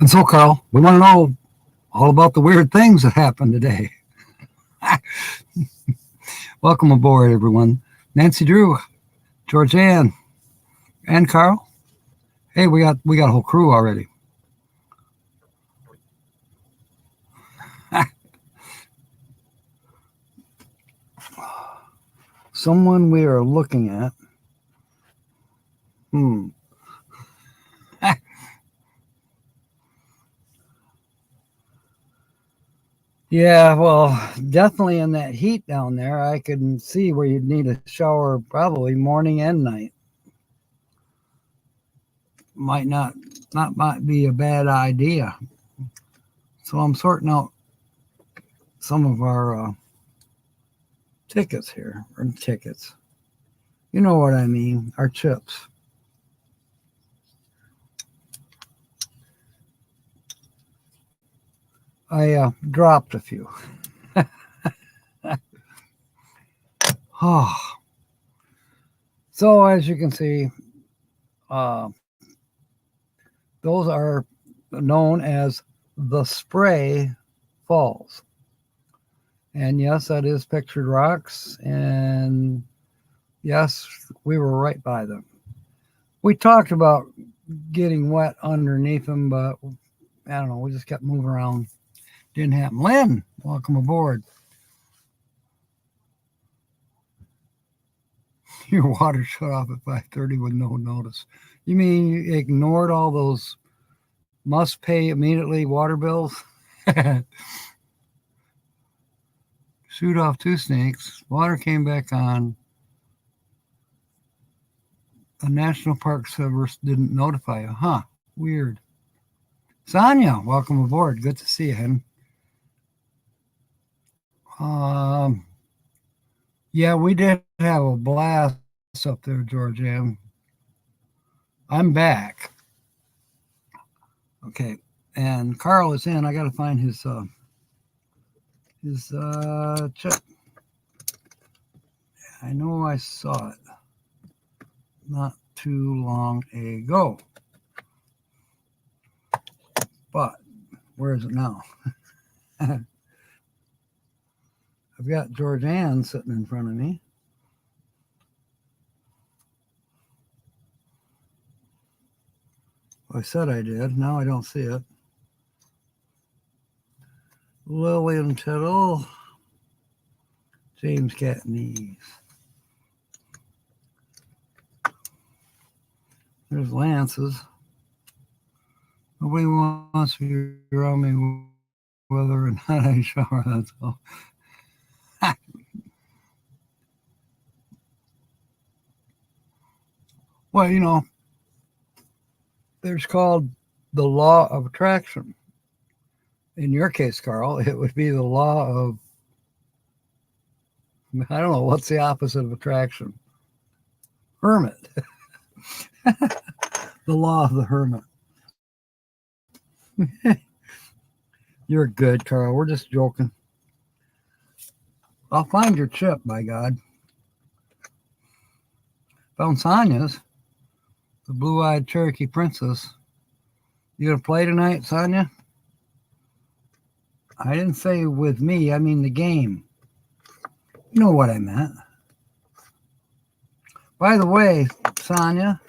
And so, Carl, we want to know all about the weird things that happened today. Welcome aboard, everyone. Nancy Drew, Georgianne, and Carl. Hey, we got a whole crew already. Someone we are looking at. Hmm. Yeah, well, definitely in that heat down there, I can see where you'd need a shower probably morning and night. Might not might be a bad idea. So I'm sorting out some of our tickets here, or tickets. You know what I mean? Our chips. I dropped a few. Oh, so as you can see, uh, those are known as the Spray Falls. And yes, that is pictured rocks. And yes, we were right by them. We talked about getting wet underneath them, but I don't know. We just kept moving around. Didn't happen. Lynn, welcome aboard. Your water shut off at 5:30 with no notice. You mean you ignored all those must pay immediately water bills? Shoot off two snakes. Water came back on. A National Park Service didn't notify you. Huh. Weird. Sonia, welcome aboard. Good to see you, hon. Um, yeah, we did have a blast up there, Georgianne. I'm back. Okay, and Carl is in. I got to find his chip. I know I saw it not too long ago, but where is it now? I've got Georgianne sitting in front of me. Well, I said I did. Now I don't see it. Lillian Tittle, James Catney. There's Lance's. Nobody wants to be around me whether or not I shower, that's all. Well, there's called the law of attraction. In your case, Carl, it would be the law of, I don't know, what's the opposite of attraction? Hermit. The law of the hermit. You're good, Carl. We're just joking. I'll find your chip, by God. Found Sonia's, the blue-eyed Cherokee princess. You gonna play tonight, Sonia? I didn't say with me. I mean the game. You know what I meant. By the way, Sonia,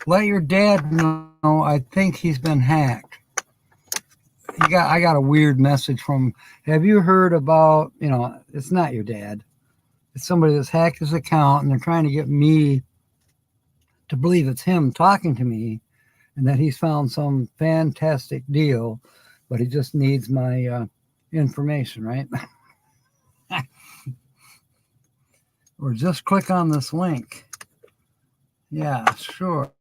let your dad know I think he's been hacked. I got a weird message from. Have you heard about? It's not your dad. It's somebody that's hacked his account, and they're trying to get me to believe it's him talking to me, and that he's found some fantastic deal, but he just needs my information, right? Or just click on this link. Yeah, sure.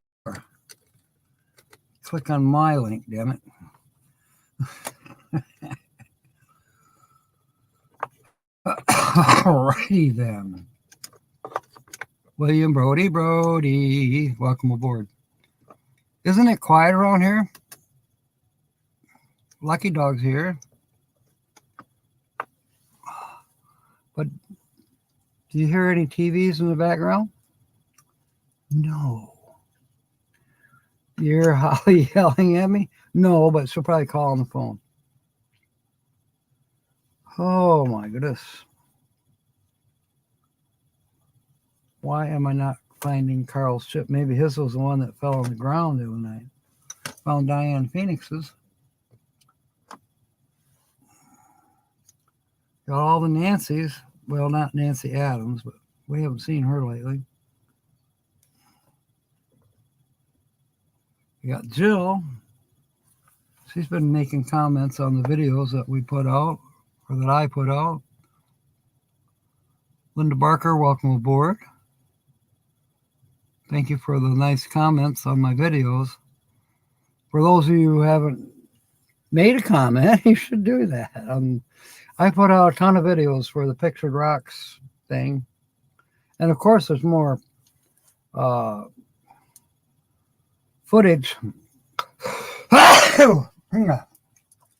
Click on my link, damn it. Alrighty then. William Brody, welcome aboard. Isn't it quiet around here? Lucky Dog's here. But do you hear any TVs in the background? No. You're Holly yelling at me? No, but she'll probably call on the phone. Oh my goodness. Why am I not finding Carl's chip? Maybe his was the one that fell on the ground the other night. Found Diane Phoenix's. Got all the Nancy's. Well, not Nancy Adams, but we haven't seen her lately. You got Jill. She's been making comments on the videos that we put out, or that I put out. Linda Barker, welcome aboard. Thank you for the nice comments on my videos. For those of you who haven't made a comment, you should do that. I put out a ton of videos for the Pictured Rocks thing. And of course, there's more footage.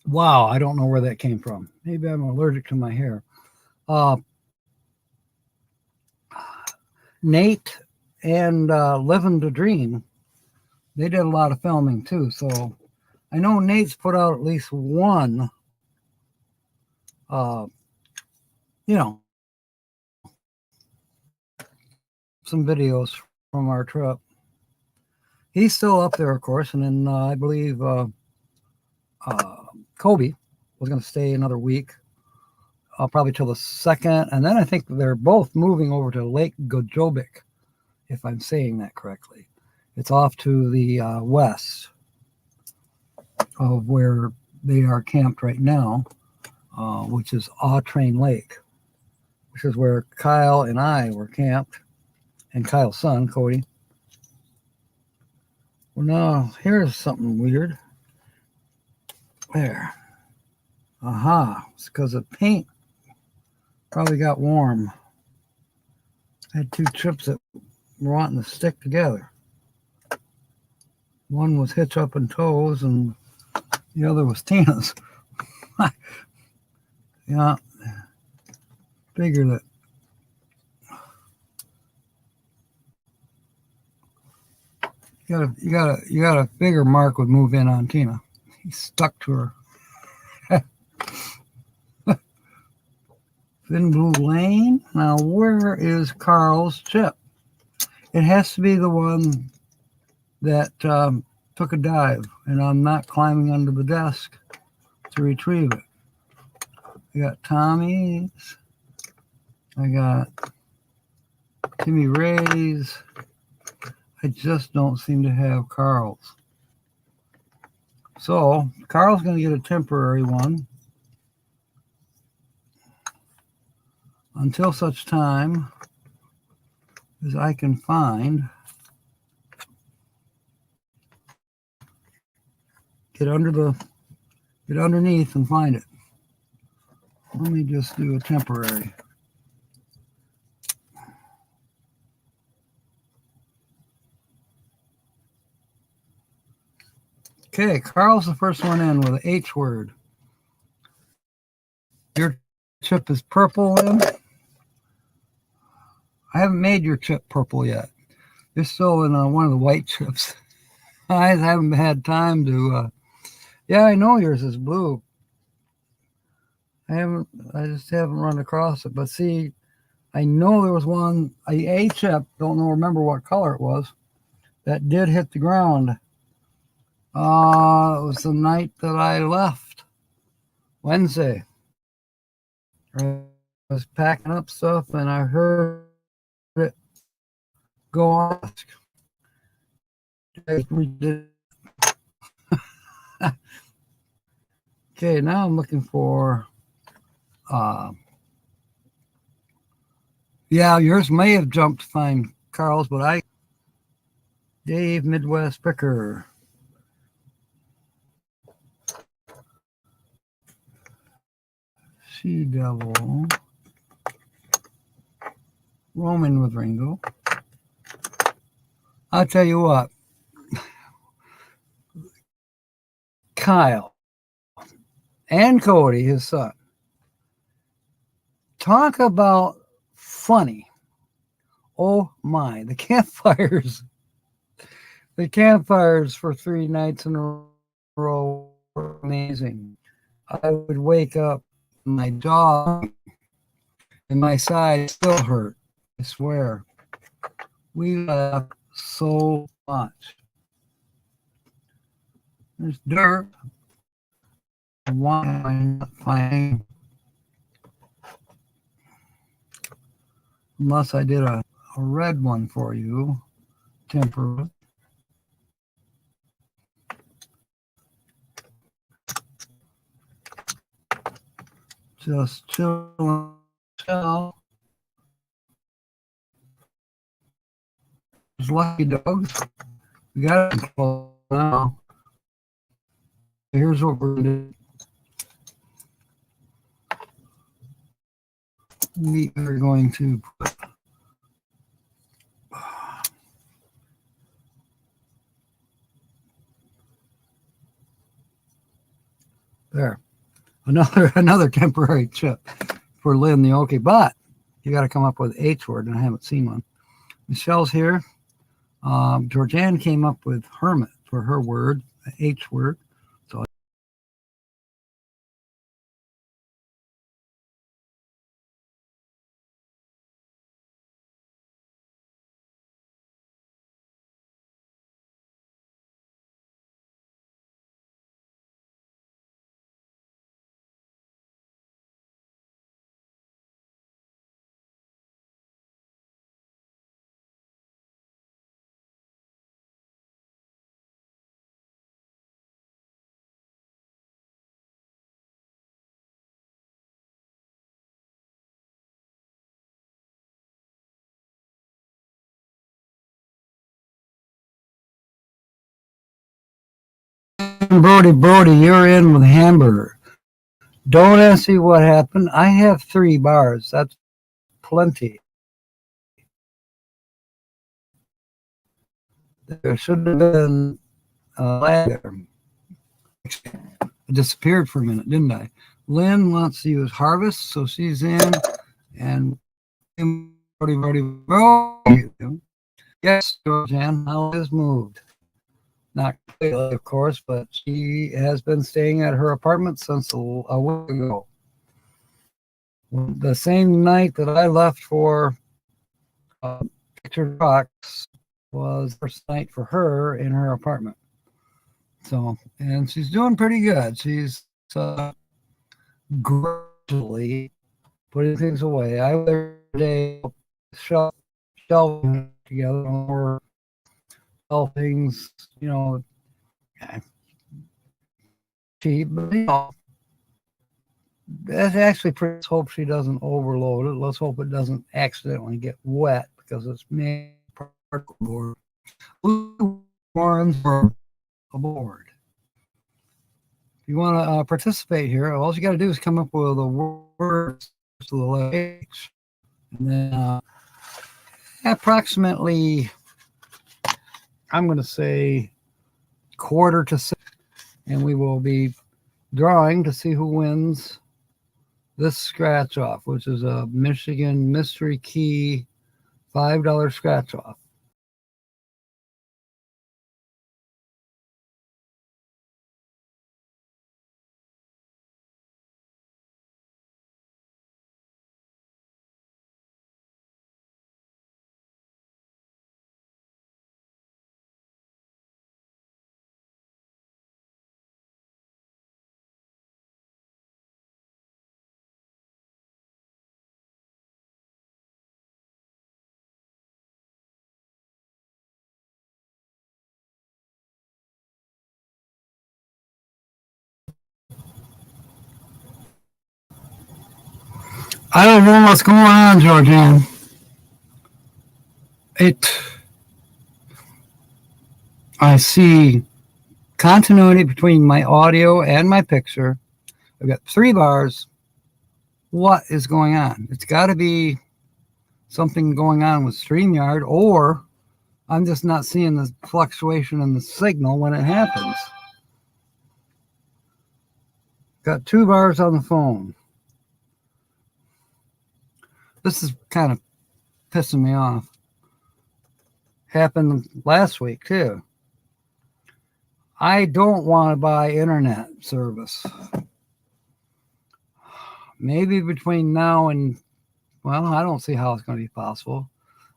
Wow, I don't know where that came from. Maybe I'm allergic to my hair. Nate and Living to Dream, they did a lot of filming too. So I know Nate's put out at least one, some videos from our trip. He's still up there, of course. And then I believe Kobe was going to stay another week, probably till the 2nd. And then I think they're both moving over to Lake Gojovic, if I'm saying that correctly. It's off to the west of where they are camped right now, which is Autrain Lake, which is where Kyle and I were camped, and Kyle's son, Cody. Well, now, here's something weird. There. Aha. It's because the paint probably got warm. I had two chips that were wanting to stick together. One was Hitch Up and Toes, and the other was Tina's. Yeah. Figure that. You got a figure Mark would move in on Tina. He's stuck to her. Thin Blue Lane. Now, where is Carl's chip? It has to be the one that took a dive, and I'm not climbing under the desk to retrieve it. I got Tommy's. I got Timmy Ray's. I just don't seem to have Carl's. So Carl's going to get a temporary one until such time as I can find, get underneath and find it. Let me just do a temporary. Okay, Carl's the first one in with the H word. Your chip is purple in. I haven't made your chip purple yet. You're still in one of the white chips. I haven't had time to. Yeah, I know yours is blue. I just haven't run across it. But see, I know there was one, a chip, remember what color it was, that did hit the ground. It was the night that I left, Wednesday. I was packing up stuff and I heard it go off. Okay, now I'm looking for, yeah, yours may have jumped to find Carl's, but Dave Midwest Picker. She Devil. Roman with Ringo. I'll tell you what. Kyle and Cody, his son. Talk about funny. Oh my, the campfires. The campfires for 3 nights in a row were amazing. I would wake up, my jaw and my side still hurt. I swear. We laughed so much. There's dirt. Why am I not finding? Unless I did a red one for you, temporarily. Just chill. There's lucky dogs. We got it now. Here's what we're going to do. We are going to put there another temporary chip for Lynn the Okie, but you got to come up with H word, and I haven't seen one. Michelle's here. Georgianne came up with hermit for her word, the H word. So Brody, you're in with hamburger. Don't ask me what happened. I have 3 bars. That's plenty. There should have been a lag there. I disappeared for a minute, didn't I? Lynn wants to use harvest, so she's in. And Brody. Yes, Georgianne, how has moved? Not completely, of course, but she has been staying at her apartment since a week ago. The same night that I left for Picture Rocks was the first night for her in her apartment. So, and she's doing pretty good. She's gradually putting things away. I was there today, shelving together, more things, cheap, but that's actually pretty. Let's hope she doesn't overload it. Let's hope it doesn't accidentally get wet because it's made particle board. Warrants are aboard. If you want to participate here, all you got to do is come up with a word to the letter H, and then approximately, I'm going to say 5:45, and we will be drawing to see who wins this scratch off, which is a Michigan Mystery Key $5 scratch off. I don't know what's going on, Georgianne. I see continuity between my audio and my picture. I've got 3 bars. What is going on? It's got to be something going on with StreamYard, or I'm just not seeing the fluctuation in the signal when it happens. Got 2 bars on the phone. This is kind of pissing me off. Happened last week too. I don't want to buy internet service. Maybe between now and, well, I don't see how it's going to be possible.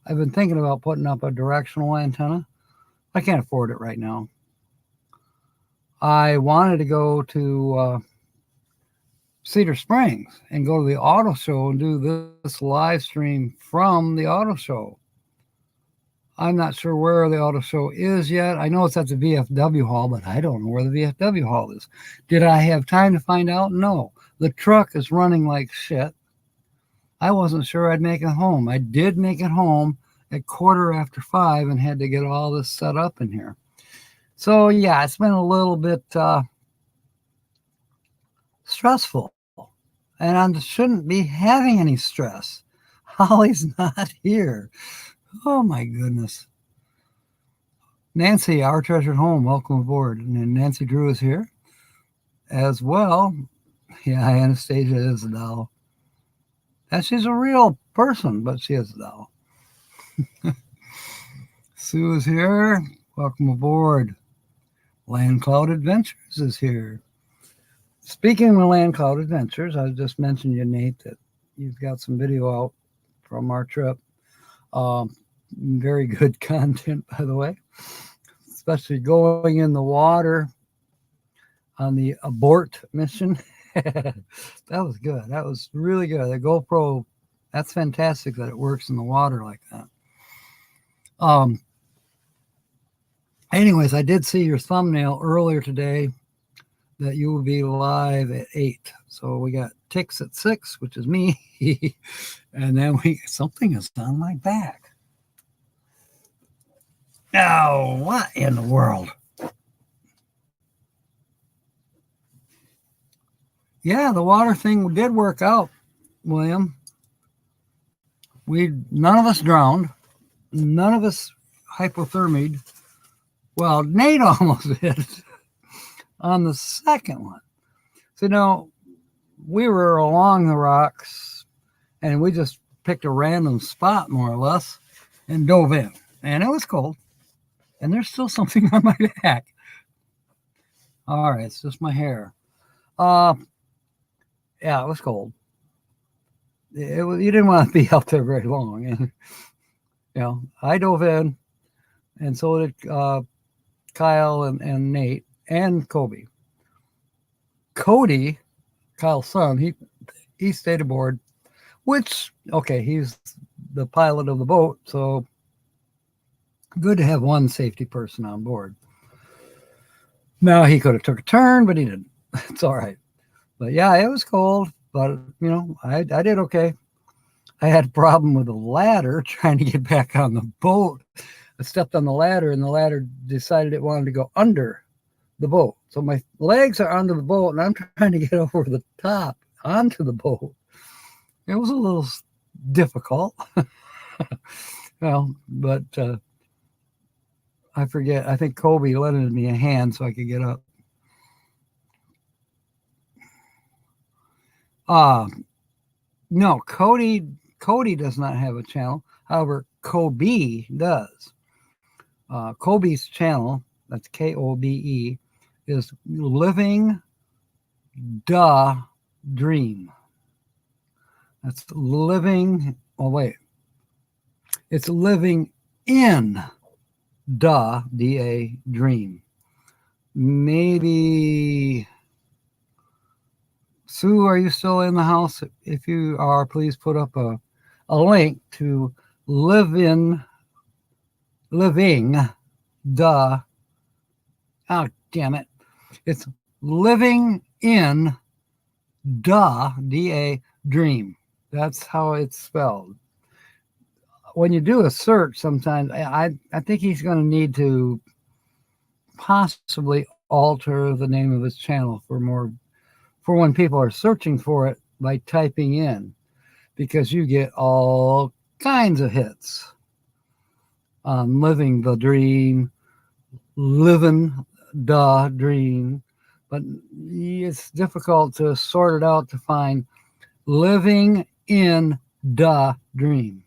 I've been thinking about putting up a directional antenna. I can't afford it right now. I wanted to go to Cedar Springs and go to the auto show and do this live stream from the auto show. I'm not sure where the auto show is yet. I know it's at the VFW hall, but I don't know where the VFW hall is. Did I have time to find out? No. The truck is running like shit. I wasn't sure I'd make it home. I did make it home at 5:15 and had to get all this set up in here. So yeah, it's been a little bit stressful, and I shouldn't be having any stress. Holly's not here. Oh my goodness. Nancy, our treasured home, welcome aboard. And Nancy Drew is here as well. Yeah, Anastasia is a doll. And she's a real person, but she is a doll. Sue is here. Welcome aboard. Land Cloud Adventures is here. Speaking of Land Cloud Adventures, I just mentioned you, Nate, that you've got some video out from our trip. Very good content, by the way, especially going in the water on the abort mission. That was good. That was really good. The GoPro, that's fantastic that it works in the water like that. Anyways, I did see your thumbnail earlier today that you will be live at 8. So we got Tix at 6, which is me. And then something is on my back. Now, what in the world? Yeah, the water thing did work out, William. None of us drowned. None of us hypothermied. Well, Nate almost did on the second one. So, we were along the rocks and we just picked a random spot, more or less, and dove in. And it was cold. And there's still something on my back. All right, it's just my hair. Yeah, it was cold. You didn't want to be out there very long. And, I dove in, and so did Kyle and Nate and Kobe. Cody, Kyle's son, he stayed aboard, which, okay, he's the pilot of the boat, so good to have one safety person on board. Now, he could have took a turn, but he didn't. It's all right. But yeah, it was cold, but I did okay. I had a problem with the ladder trying to get back on the boat. I stepped on the ladder and the ladder decided it wanted to go under the boat. So my legs are under the boat and I'm trying to get over the top onto the boat. It was a little difficult. But I forget. I think Kobe lended me a hand so I could get up. No, Cody does not have a channel. However, Kobe does. Kobe's channel, that's Kobe, is Living the Dream. That's living. Oh, wait. It's living in the D-A dream. Maybe. Sue, are you still in the house? If you are, please put up a link to living the, oh, damn it. It's living in the D-A dream. That's how it's spelled. When you do a search, sometimes I think he's going to need to possibly alter the name of his channel for when people are searching for it by typing in, because you get all kinds of hits on living the dream, living the dream, but it's difficult to sort it out to find living in the dream.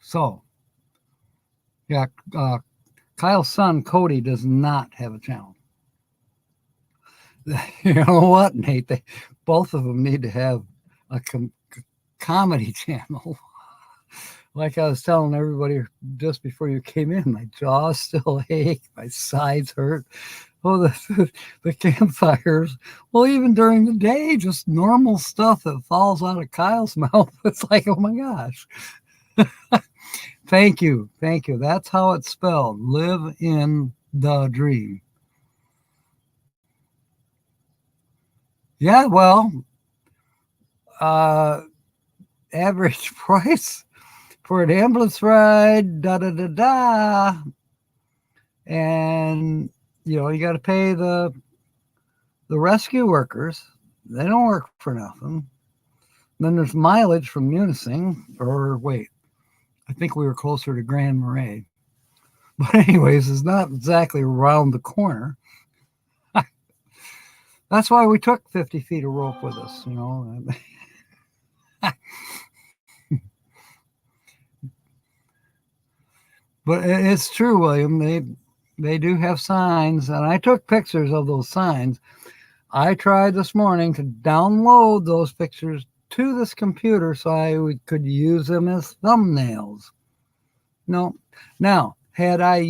So, yeah, Kyle's son, Cody, does not have a channel. You know what, Nate? Both of them need to have a comedy channel. Like I was telling everybody just before you came in, my jaws still ache, my sides hurt. Oh, the campfires. Well, even during the day, just normal stuff that falls out of Kyle's mouth. It's like, oh my gosh. Thank you. Thank you. That's how it's spelled. Live in the dream. Yeah, well, average price for an ambulance ride, da da da da. And you got to pay the rescue workers. They don't work for nothing. Then there's mileage from Munising, or wait, I think we were closer to Grand Marais. But anyways, it's not exactly around the corner. That's why we took 50 feet of rope with us, But it's true, William. They do have signs, and I took pictures of those signs. I tried this morning to download those pictures to this computer so I could use them as thumbnails. No. Now, had I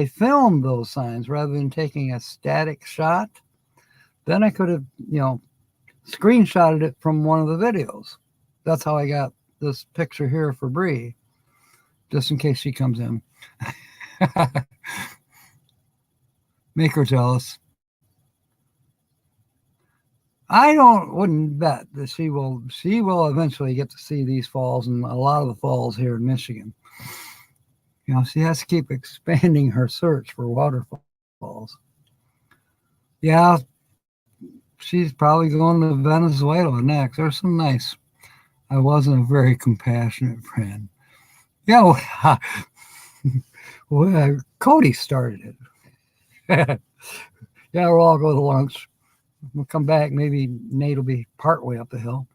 filmed those signs rather than taking a static shot, then I could have, screenshotted it from one of the videos. That's how I got this picture here for Bree, just in case she comes in. Make her jealous. I wouldn't bet that she will eventually get to see these falls and a lot of the falls here in Michigan. She has to keep expanding her search for waterfalls. Yeah, she's probably going to Venezuela next. There's some nice. I wasn't a very compassionate friend. Yeah, well, Cody started it. Yeah, we'll all go to lunch. We'll come back. Maybe Nate will be partway up the hill.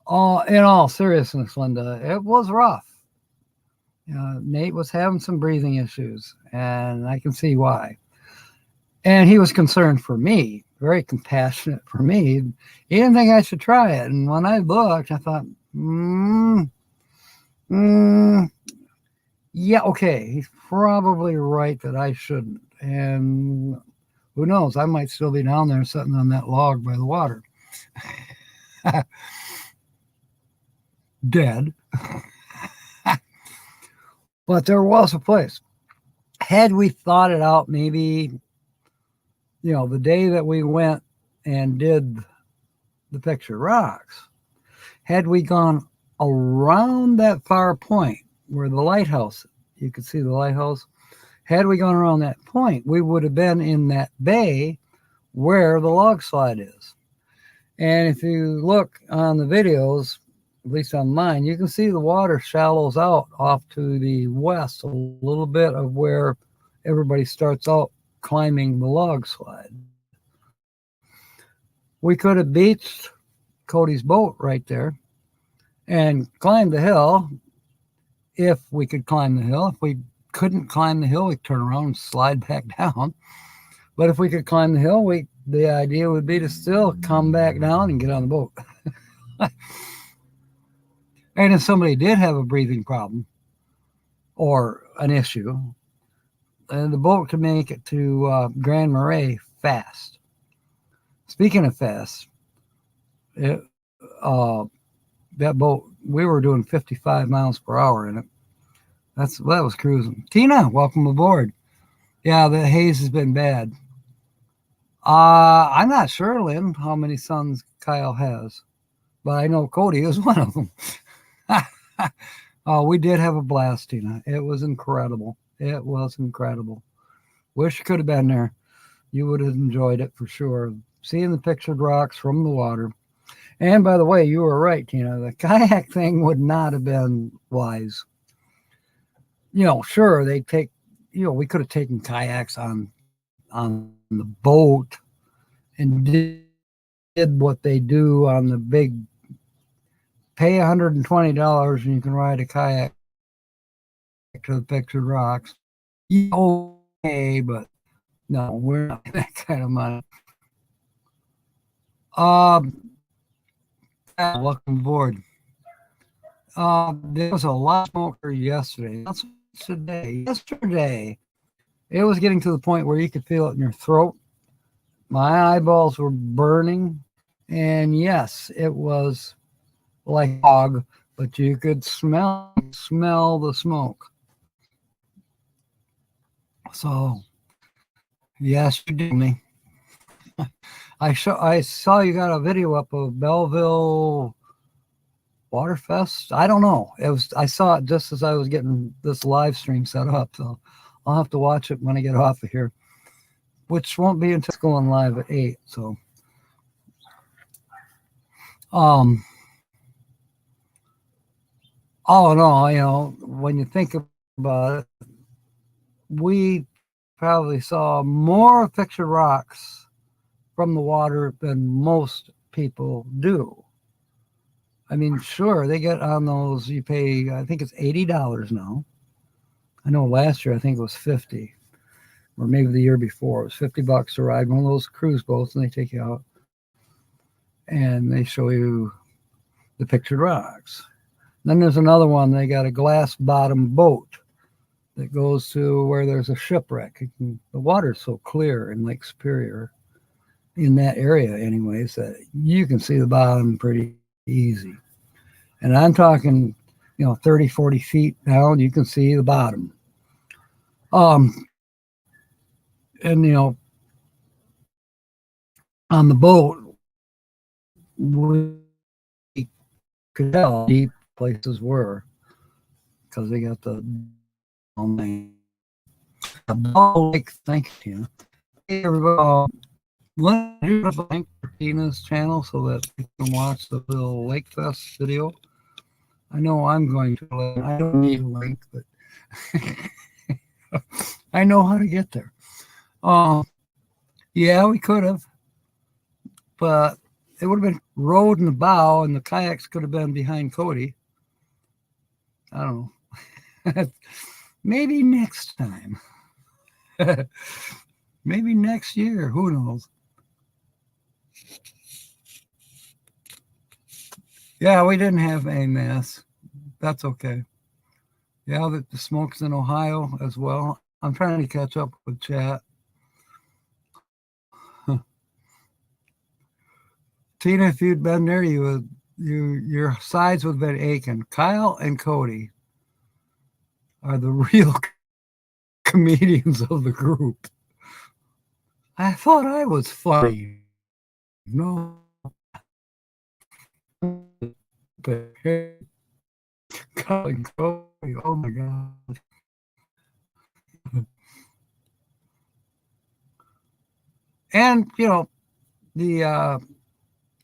In all seriousness, Linda, it was rough. Nate was having some breathing issues, and I can see why. And he was concerned for me, very compassionate for me. He didn't think I should try it. And when I looked, I thought, yeah, okay, he's probably right that I shouldn't. And who knows, I might still be down there sitting on that log by the water. Dead. But there was a place. Had we thought it out, maybe, the day that we went and did the picture rocks, had we gone around that far point where the lighthouse, you could see the lighthouse, had we gone around that point, we would have been in that bay where the log slide is. And if you look on the videos, at least on mine, you can see the water shallows out off to the west a little bit of where everybody starts out climbing the log slide. We could have beached Cody's boat right there and climbed the hill if we could climb the hill. If we couldn't climb the hill, we'd turn around and slide back down. But if we could climb the hill, the idea would be to still come back down and get on the boat. And if somebody did have a breathing problem or an issue, the boat could make it to Grand Marais fast. Speaking of fast, that boat, we were doing 55 miles per hour in it. That was cruising. Tina, welcome aboard. Yeah, the haze has been bad. I'm not sure, Lynn, how many sons Kyle has, but I know Cody is one of them. Oh, we did have a blast, Tina. It was incredible. It was incredible. Wish you could have been there. You would have enjoyed it for sure. Seeing the pictured rocks from the water. And by the way, you were right, Tina. The kayak thing would not have been wise. Sure, they take, we could have taken kayaks on the boat and did what they do on the big, pay $120 and you can ride a kayak to the pictured rocks. Yeah, okay, but no, we're not that kind of money. Welcome aboard. There was a lot of smoker yesterday. Not so much today. Yesterday, it was getting to the point where you could feel it in your throat. My eyeballs were burning, and yes, it was like fog, but you could smell the smoke. So yes, you did me. I saw you got a video up of Belleville Waterfest. I don't know. I saw it just as I was getting this live stream set up, so I'll have to watch it when I get off of here, which won't be until it's going live at 8. So all in all, when you think about it, we probably saw more pictured rocks from the water than most people do. I mean, sure, they get on those, you pay, I think it's $80 now. I know last year I think it was 50, or maybe the year before it was $50 to ride one of those cruise boats, and they take you out and they show you the pictured rocks. Then there's another one, they got a glass bottom boat that goes to where there's a shipwreck. The water's so clear in Lake Superior, in that area anyways, that you can see the bottom pretty easy. And I'm talking, 30, 40 feet down, you can see the bottom. And, on the boat, we could tell deep places were, because they got the lake. Thank you. Hey, everybody. Let me do a link for Tina's channel so that you can watch the little Lake Fest video. I know I'm going to. I don't need a link, but I know how to get there. Yeah, we could have, but it would have been rowed in the bow, and the kayaks could have been behind Cody. I don't know. Maybe next time. Maybe next year. Who knows? Yeah, we didn't have a mess. That's okay. Yeah, the smoke's in Ohio as well. I'm trying to catch up with chat. Tina, if you'd been there, your sides would have been aching. Kyle and Cody are the real comedians of the group. I thought I was funny. No. Kyle and Cody, oh my God. And, the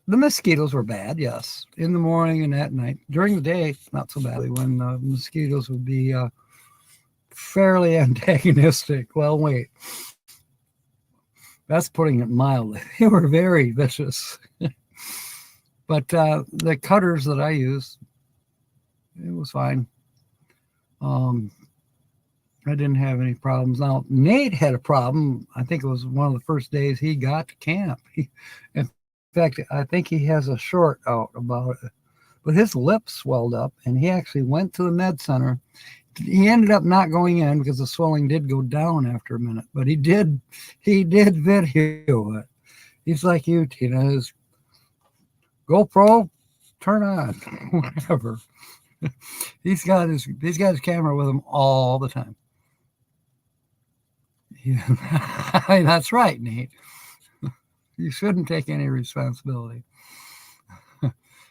mosquitoes were bad, yes, in the morning and at night. During the day, not so badly, when the mosquitoes would be fairly antagonistic. Well, wait. That's putting it mildly. They were very vicious. But the cutters that I used, it was fine. I didn't have any problems. Now, Nate had a problem. I think it was one of the first days he got to camp. In fact, I think he has a short out about it. But his lip swelled up, and he actually went to the med center. He ended up not going in because the swelling did go down after a minute. But he did video it. He's like you, Tina. His GoPro, turn on, whatever. He's got his camera with him all the time. Yeah, that's right, Nate. You shouldn't take any responsibility.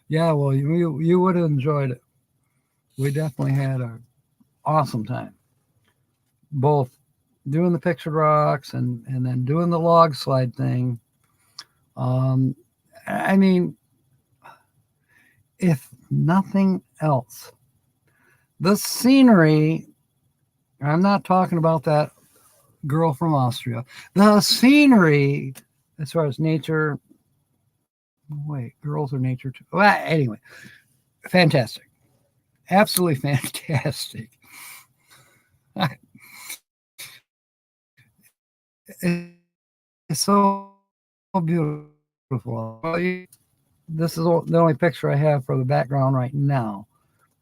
Yeah, well, you would have enjoyed it. We definitely had an awesome time, both doing the pictured rocks and then doing the log slide thing. I mean, if nothing else, the scenery, I'm not talking about that girl from Austria. The scenery, as far as nature, wait, girls are nature too. Well, anyway, fantastic. Absolutely fantastic. It's so beautiful. Well, this is the only picture I have for the background right now.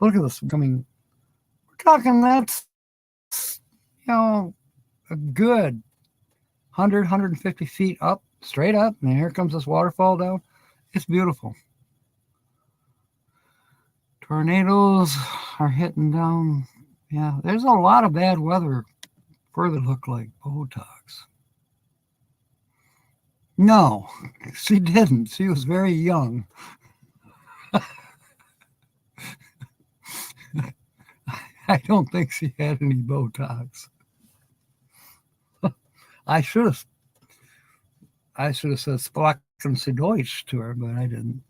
Look at this coming. We're talking that's, a good 150 feet up, straight up. And here comes this waterfall down. It's beautiful. Tornadoes are hitting down. Yeah, there's a lot of bad weather for that look like Botox. No, she didn't. She was very young. I don't think she had any Botox. I should have said Sprechen Sie Deutsch to her, but I didn't.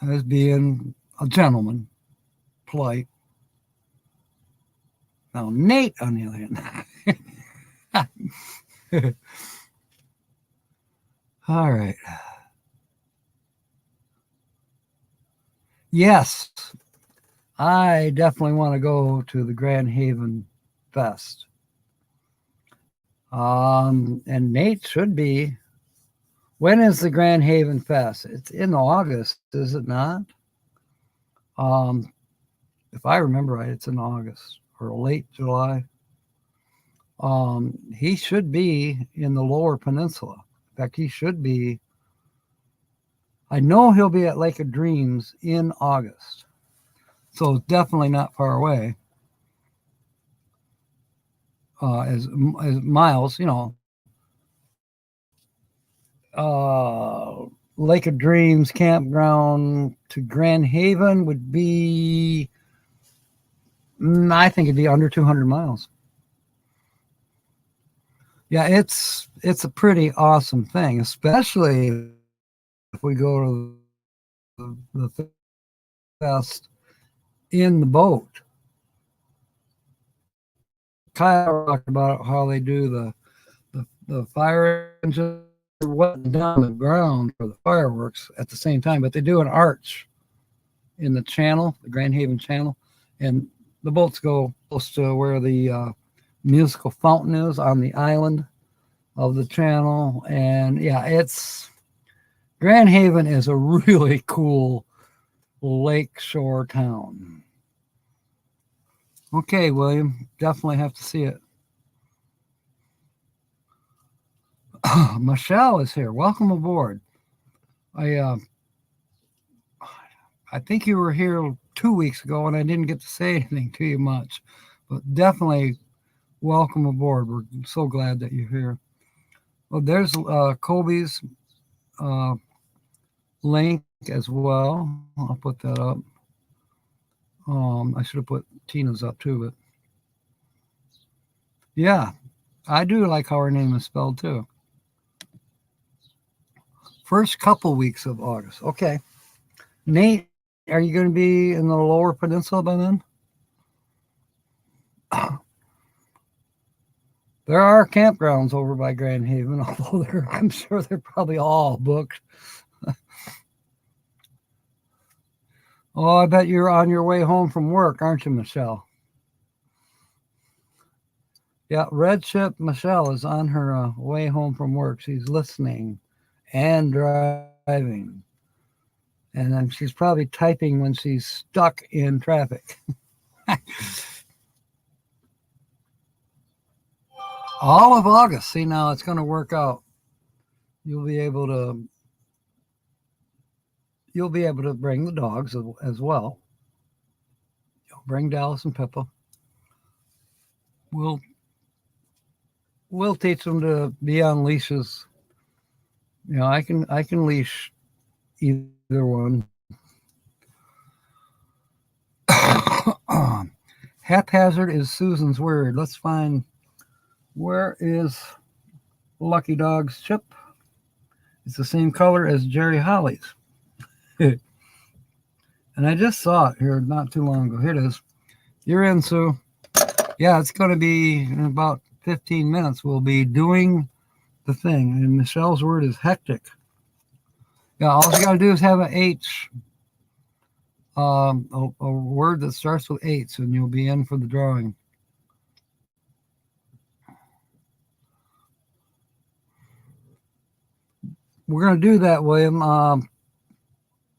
I was being a gentleman, polite. Now Nate, on the other hand. All right. Yes, I definitely want to go to the Grand Haven Fest. And Nate should be. When is the Grand Haven Fest? It's in August, is it not? If I remember right, it's in August or late July. He should be in the Lower Peninsula. In fact, he should be. I know he'll be at Lake of Dreams in August. So it's definitely not far away. As miles, Lake of Dreams campground to Grand Haven would be, I think it'd be under 200 miles. Yeah, it's a pretty awesome thing, especially if we go to the fest in the boat. Kyle talked about how they do the fire engine down the ground for the fireworks at the same time, but they do an arch in the channel, the Grand Haven Channel, and the boats go close to where the musical fountain is on the island of the channel. And yeah, Grand Haven is a really cool lakeshore town. Okay, William, definitely have to see it. Michelle is here. Welcome aboard. I think you were here 2 weeks ago and I didn't get to say anything to you much, but definitely welcome aboard. We're so glad that you're here. Well, there's Kobe's link as well. I'll put that up. I should have put Tina's up too, but yeah, I do like how her name is spelled too. First couple weeks of August. Okay. Nate, are you going to be in the Lower Peninsula by then? There are campgrounds over by Grand Haven, although I'm sure they're probably all booked. Oh, I bet you're on your way home from work, aren't you, Michelle? Yeah, Red Ship Michelle is on her way home from work. She's listening and driving. And then she's probably typing when she's stuck in traffic. All of August. See, now it's going to work out. You'll be able to bring the dogs as well. You'll bring Dallas and Pippa. We'll teach them to be on leashes. I can leash either one. Haphazard is Susan's word. Let's find, where is Lucky Dog's chip? It's the same color as Jerry Holly's. And I just saw it here not too long ago. Here it is. You're in, Sue. Yeah, it's going to be in about 15 minutes. We'll be doing the thing. And Michelle's word is hectic. Yeah, all you got to do is have an H a word that starts with 8, and you'll be in for the drawing. We're going to do that, William.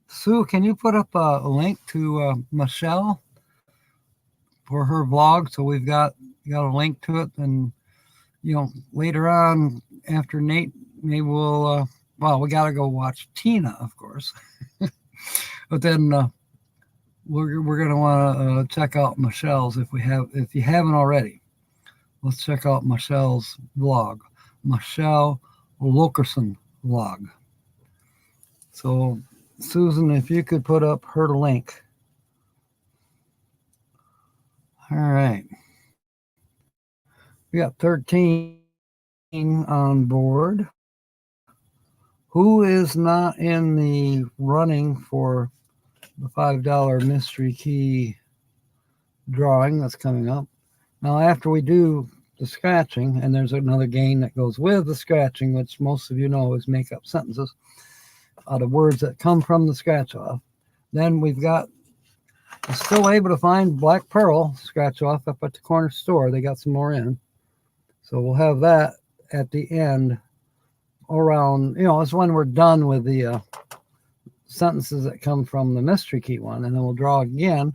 Sue, can you put up a link to Michelle for her vlog? So we've got a link to it, and later on after Nate, maybe we'll we got to go watch Tina, of course, but then we're going to want to check out Michelle's if you haven't already. Let's check out Michelle's vlog, Michelle Wilkerson vlog. So Susan, if you could put up her link. All right. We got 13 on board. Who is not in the running for the $5 mystery key drawing that's coming up? Now, after we do the scratching, and there's another game that goes with the scratching, which most of you know is make up sentences out of words that come from the scratch off. Then we're still able to find Black Pearl scratch off up at the corner store. They got some more in. So we'll have that at the end around, it's when we're done with the sentences that come from the mystery key one. And then we'll draw again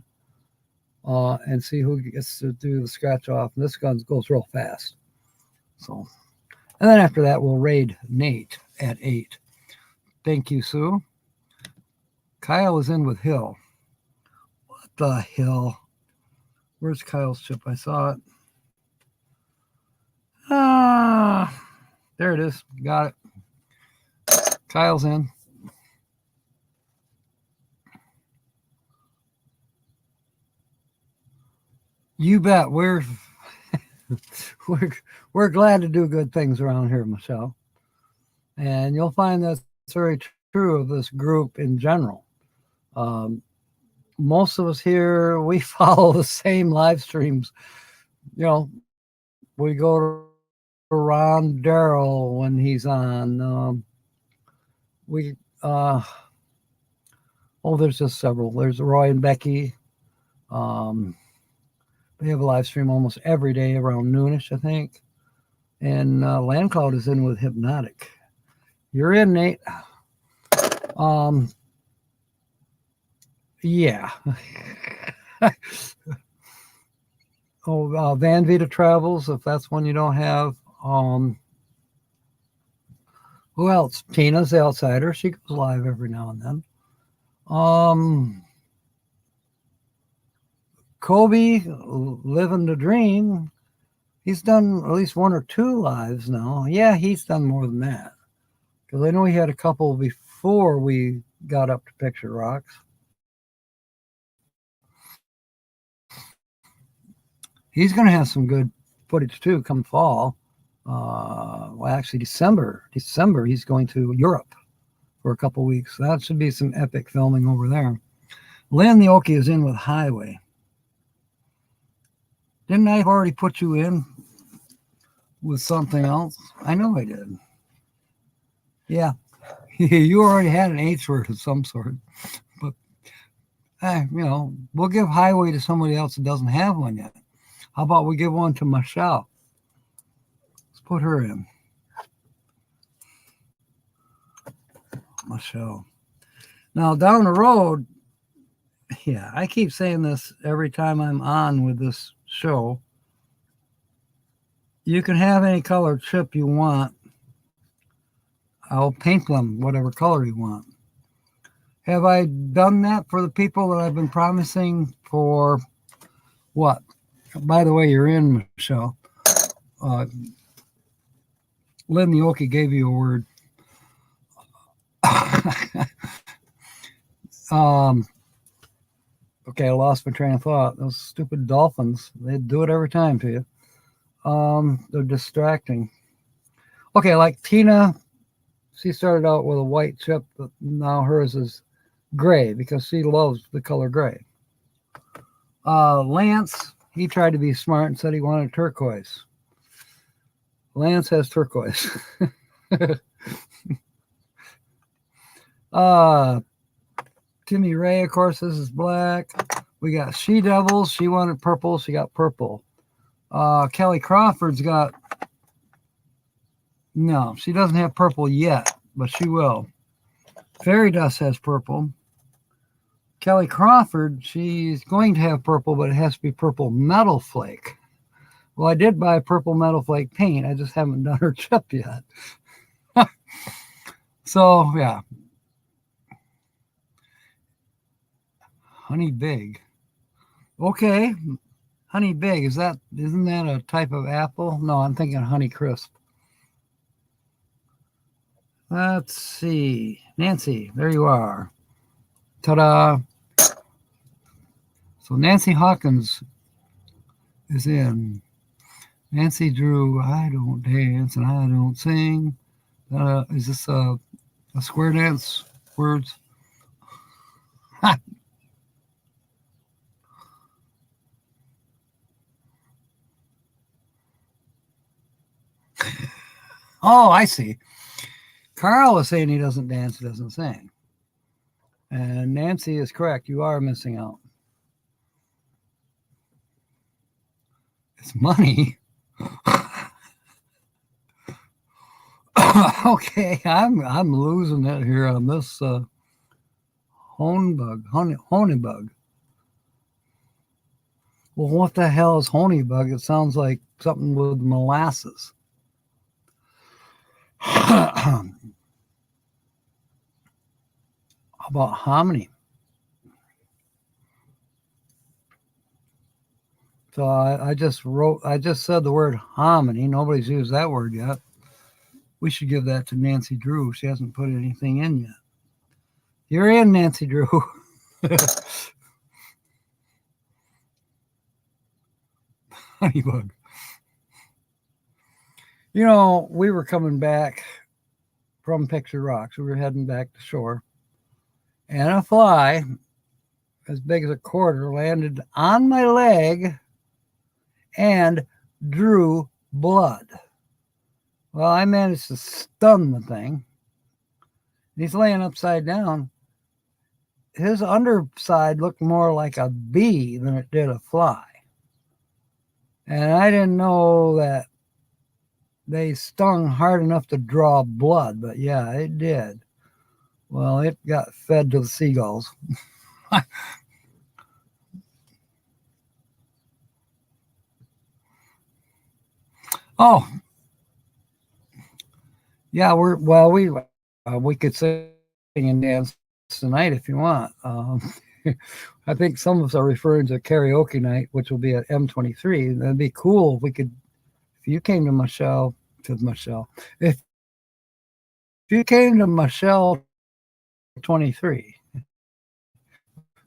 and see who gets to do the scratch off. And this gun goes real fast. So, and then after that, we'll raid Nate at 8. Thank you, Sue. Kyle is in with Hill. What the hell? Where's Kyle's chip? I saw it. There it is. Got it. Kyle's in. You bet. We're glad to do good things around here, Michelle. And you'll find that's very true of this group in general. Most of us here, we follow the same live streams. We go to Ron Darrell when he's on. There's just several. There's Roy and Becky. They have a live stream almost every day around noonish, I think. And Landcloud is in with Hypnotic. You're in, Nate. Yeah. Van Vita Travels, if that's one you don't have. Who else? Tina's the Outsider. She goes live every now and then. Kobe, Living the Dream. He's done at least 1 or 2 lives now. Yeah, he's done more than that. Because I know he had a couple before we got up to Picture Rocks. He's going to have some good footage too come fall. Actually December, he's going to Europe for a couple weeks. That should be some epic filming over there. Lynn the Okie is in with Highway. Didn't I already put you in with something else? I know I did. Yeah. You already had an H word of some sort. But, we'll give Highway to somebody else that doesn't have one yet. How about we give one to Michelle? Let's put her in. Michelle. Now, down the road, yeah, I keep saying this every time I'm on with this show. You can have any color chip you want. I'll paint them whatever color you want. Have I done that for the people that I've been promising for what? By the way, you're in, Michelle. Lynn the Okie gave you a word. Okay, I lost my train of thought. Those stupid dolphins, they do it every time to you. They're distracting. Okay, like Tina, she started out with a white chip, but now hers is gray because she loves the color gray. Lance, he tried to be smart and said he wanted turquoise. Lance has turquoise. Timmy Ray, of course, this is black. We got She Devils. She wanted purple. She got purple. Kelly Crawford's got, no, she doesn't have purple yet, but she will. Fairy Dust has purple. Kelly Crawford, she's going to have purple, but it has to be purple metal flake. Well, I did buy purple metal flake paint. I just haven't done her chip yet. So, yeah. Honey Big. Okay. Honey Big, isn't that a type of apple? No, I'm thinking Honey Crisp. Let's see. Nancy, there you are. Ta-da. So Nancy Hawkins is in. Nancy Drew, I don't dance and I don't sing. Is this a square dance words? Oh, I see. Carl is saying he doesn't dance, he doesn't sing. And Nancy is correct. You are missing out. It's money. Okay, I'm losing it here on this honey bug. Well, what the hell is honey bug? It sounds like something with molasses. How about hominy? So I just said the word hominy. Nobody's used that word yet. We should give that to Nancy Drew. She hasn't put anything in yet. You're in, Nancy Drew. Honeybug. You know, we were coming back from Picture Rocks. We were heading back to shore. And a fly as big as a quarter landed on my leg and drew blood. Well, I managed to stun the thing. He's laying upside down. His underside looked more like a bee than it did a fly. And I didn't know that they stung hard enough to draw blood, but yeah, it did. Well, it got fed to the seagulls. Oh, yeah, we could sing and dance tonight if you want. I think some of us are referring to karaoke night, which will be at M23. That'd be cool if we could. If you came to Michelle, if you came to Michelle 23,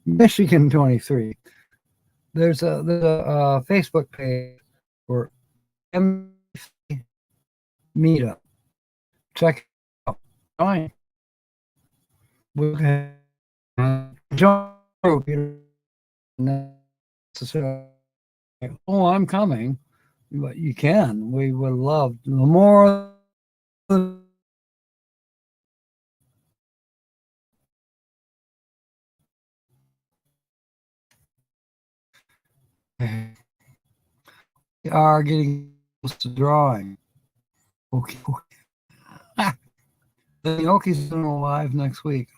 Michigan 23, there's a Facebook page for M meetup. Check it out. Join. We can join. Oh, I'm coming, but you can. We would love the more. We are getting close to drawing. Okay. The Yoki's going to live next week.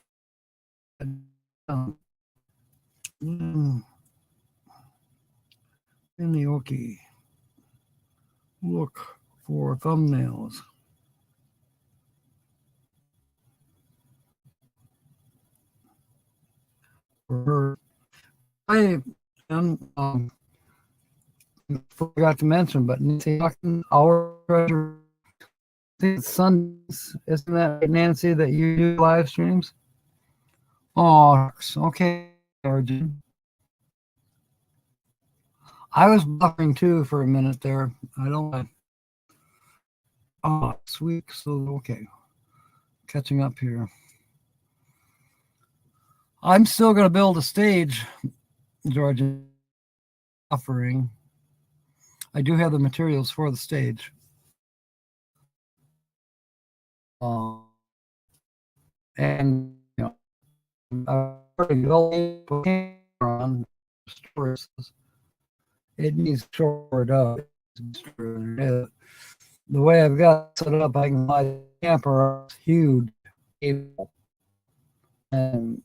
In the Yoki, look for thumbnails. I forgot to mention, but Nancy Hawkins, our treasure. Sundays, isn't that right, Nancy, that you do live streams? Oh, okay, Arjun. I was buffering too for a minute there. I don't. Oh, sweet. So okay, catching up here. I'm still going to build a stage, Georgia. Offering. I do have the materials for the stage. And you know, go on stores, it needs shored up. The way I've got it set up, I can light the camper up, it's huge cable, and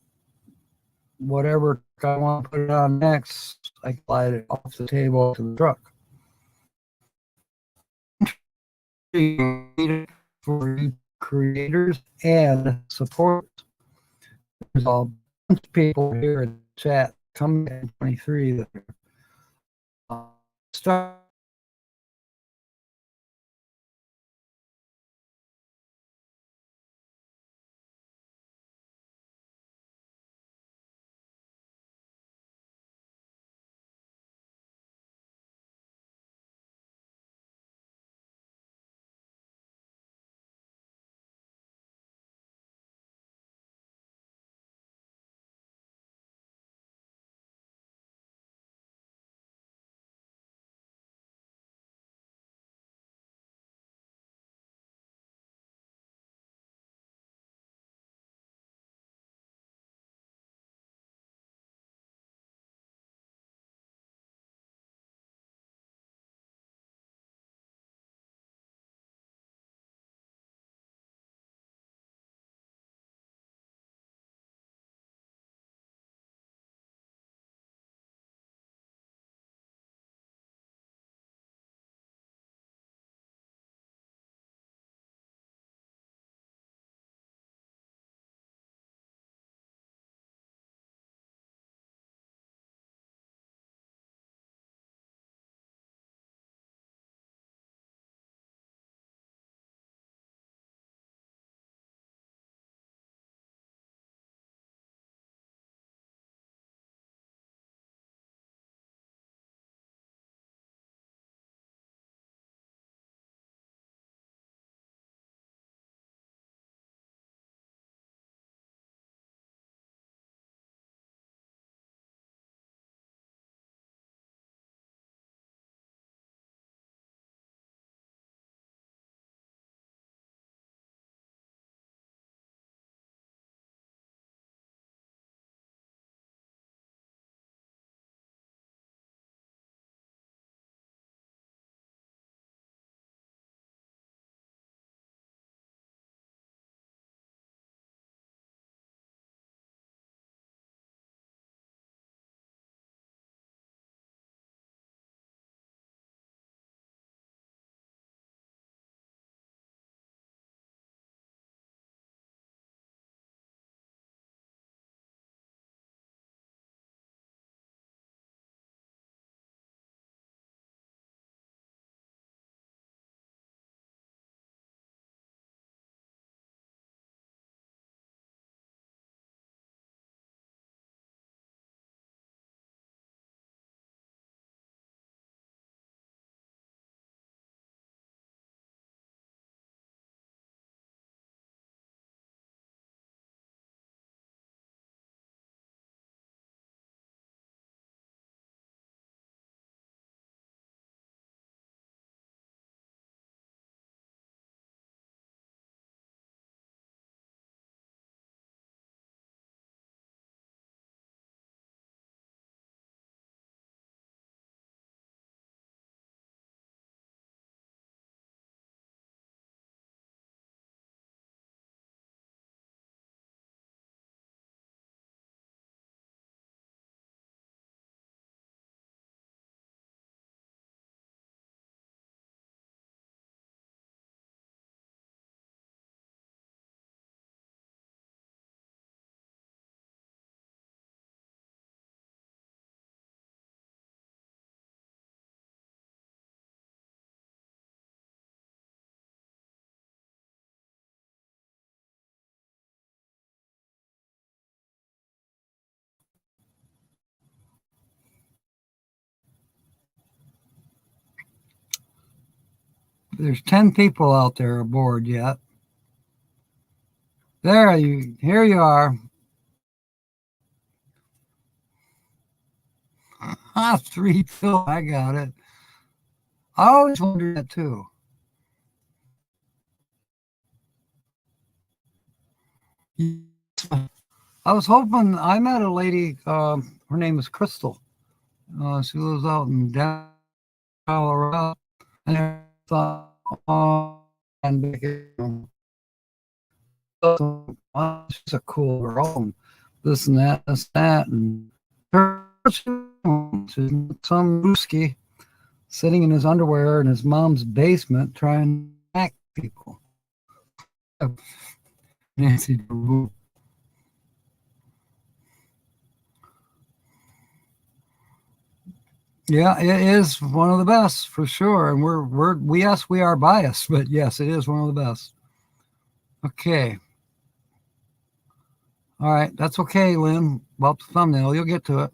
whatever I want to put it on next, I can slide it off the table to the truck. For creators and supporters. There's a bunch of people here in the chat coming in 23 that start. There's 10 people out there aboard yet. There you, here you are. Ah, 3, 2, I got it. I always wondered that too. I was hoping. I met a lady. Her name is Crystal. She lives out in Denver, Colorado, and I thought, and she's a cool girl, and this and that, and her, she's some Ruski sitting in his underwear in his mom's basement trying to attack people. Nancy Drew. Yeah, it is one of the best for sure. And yes, we are biased, but yes, it is one of the best. Okay. All right. That's okay, Lynn. About the thumbnail, you'll get to it.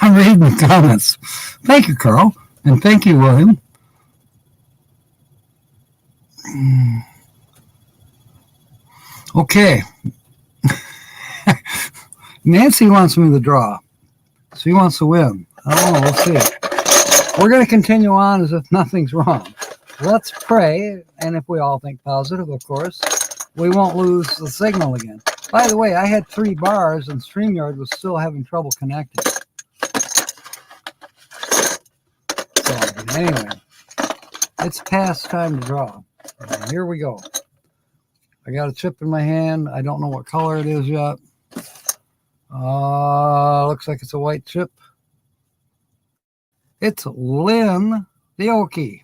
I'm reading the comments. Thank you, Carl. And thank you, William. Okay. Nancy wants me to draw. She wants to win. I don't know. We'll see. We're going to continue on as if nothing's wrong. Let's pray. And if we all think positive, of course, we won't lose the signal again. By the way, I had 3 bars and StreamYard was still having trouble connecting. So, anyway, it's past time to draw. And here we go. I got a chip in my hand. I don't know what color it is yet. Looks like it's a white chip. It's Lynn the Okie.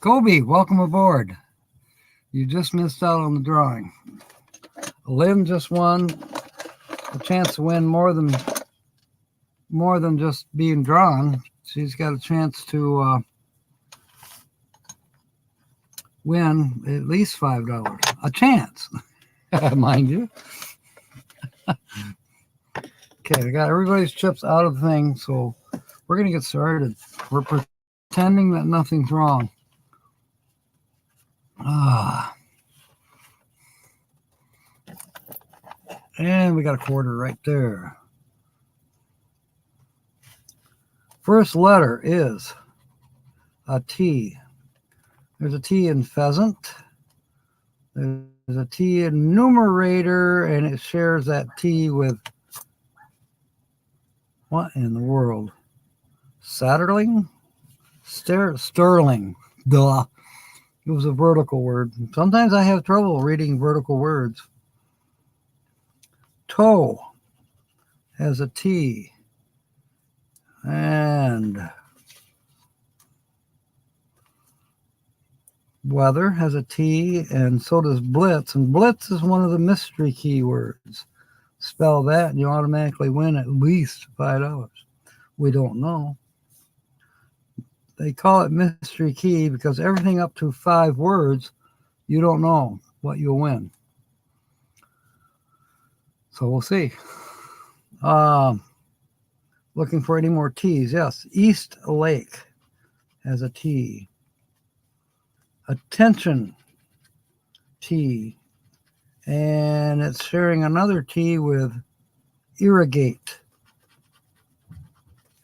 Kobe, welcome aboard. You just missed out on the drawing. Lynn just won a chance to win more than just being drawn. She's got a chance to win at least $5. A chance, mind you. Okay, I got everybody's chips out of the thing, so we're going to get started. We're pretending that nothing's wrong. And we got a quarter right there. First letter is a T. There's a T in pheasant. There's a T in numerator, and it shares that T with what in the world? Satterling? Sterling. Duh. It was a vertical word. Sometimes I have trouble reading vertical words. Toe has a T. And weather has a T, and so does blitz. And blitz is one of the mystery keywords. Spell that, and you automatically win at least $5. We don't know. They call it mystery key because everything up to 5 words, you don't know what you'll win. So we'll see. Looking for any more T's. Yes, East Lake has a T. Attention, T. And it's sharing another T with irrigate.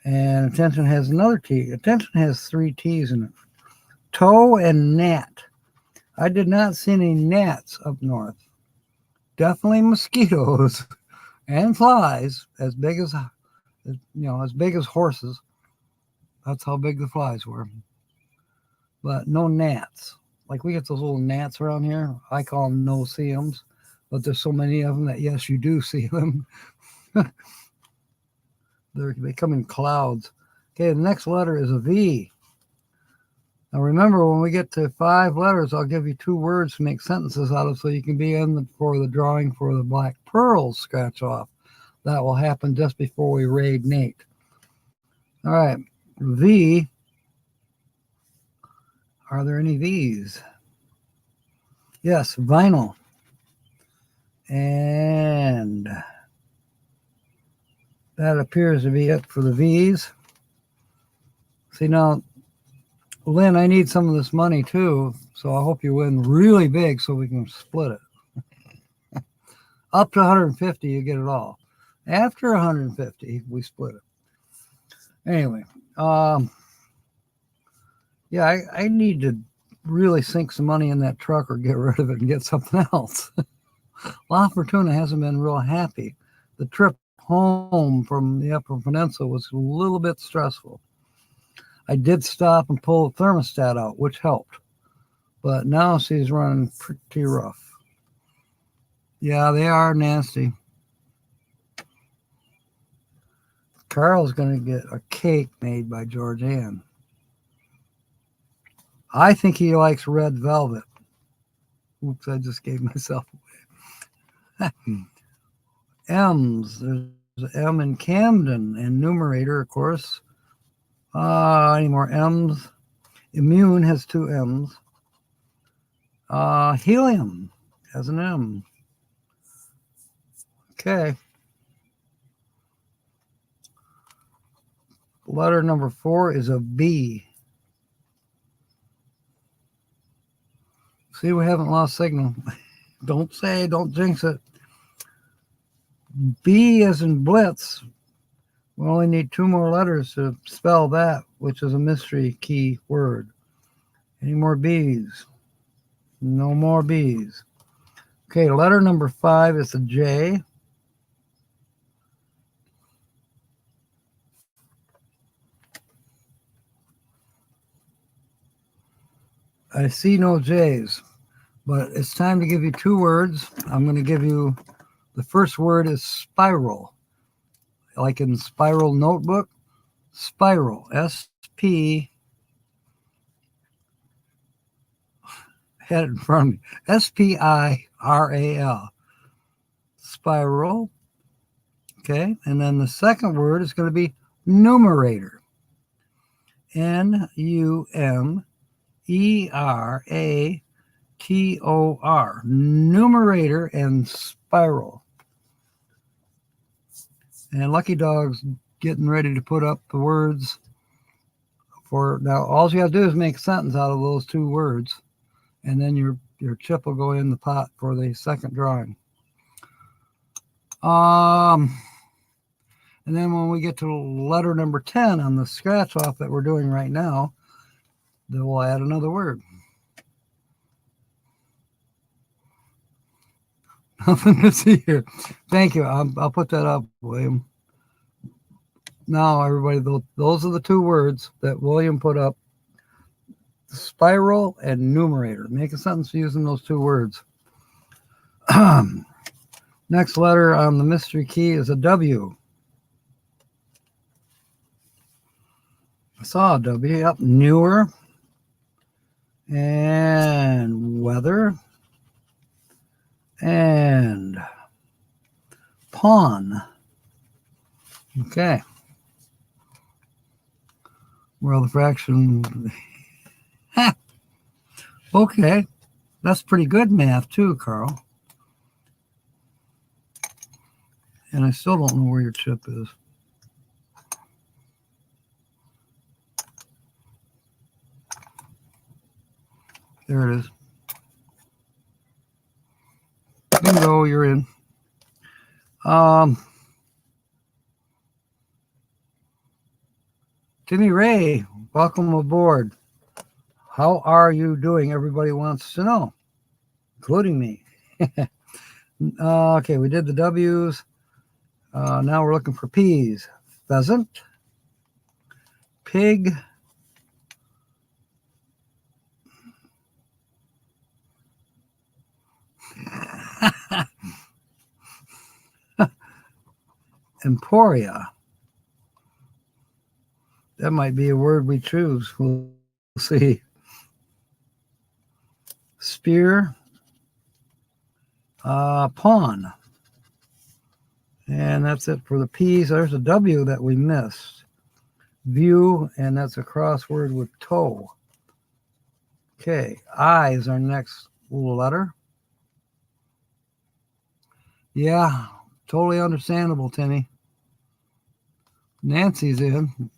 And attention has another T. Attention has 3 T's in it. Toe and gnat. I did not see any gnats up north. Definitely mosquitoes and flies as big as horses. That's how big the flies were. But no gnats. Like we get those little gnats around here. I call them no-see-ums. But there's so many of them that, yes, you do see them. They come in clouds. Okay, the next letter is a V. Now remember, when we get to 5 letters, I'll give you 2 words to make sentences out of so you can be in for the drawing for the Black Pearls scratch off. That will happen just before we raid Nate. All right, V. Are there any V's? Yes, vinyl. And that appears to be it for the V's. See now, Lynn, I need some of this money too, so I hope you win really big so we can split it. Up to 150, you get it all. After 150, we split it. Anyway, yeah, I need to really sink some money in that truck or get rid of it and get something else. La Fortuna hasn't been real happy. The trip home from the Upper Peninsula was a little bit stressful. I did stop and pull the thermostat out, which helped. But now she's running pretty rough. Yeah, they are nasty. Carl's going to get a cake made by Georgianne. I think he likes red velvet. Oops, I just gave myself away. M's. There's an M in Camden and numerator, of course. Any more M's? Immune has 2 M's. Helium has an M. Okay. Letter number 4 is a B. See, we haven't lost signal. Don't jinx it. B as in blitz. We only need 2 more letters to spell that, which is a mystery key word. Any more B's? No more B's. Okay, letter number 5 is a J. I see no J's, but it's time to give you 2 words. I'm going to give you, the first word is spiral. Like in Spiral Notebook, spiral, S-P, had it in front of me, S-P-I-R-A-L, spiral, okay, and then the second word is going to be numerator, N-U-M-E-R-A-T-O-R, numerator and spiral. And Lucky Dog's getting ready to put up the words for now. All you have to do is make a sentence out of those 2 words, and then your chip will go in the pot for the second drawing. Um, and then when we get to letter number 10 on the scratch off that we're doing right now, then we'll add another word. Nothing to see here. Thank you. I'll put that up, William. Now, everybody, those are the two words that William put up: spiral and numerator. Make a sentence using those two words. Next letter on the mystery key is a W. I saw a W. Yep, newer and weather and pawn. Okay. Well, the fraction. Okay. That's pretty good math too, Carl. And I still don't know where your chip is. There it is. Bingo, you're in. Timmy Ray, welcome aboard. How are you doing? Everybody wants to know, including me. Okay, we did the W's. Now we're looking for P's. Pheasant, pig, Emporia. That might be a word we choose. We'll see. Spear, pawn. And that's it for the P's. There's a W that we missed. View, and that's a crossword with toe. Okay, I is our next little letter. Yeah, totally understandable, Timmy. Nancy's in.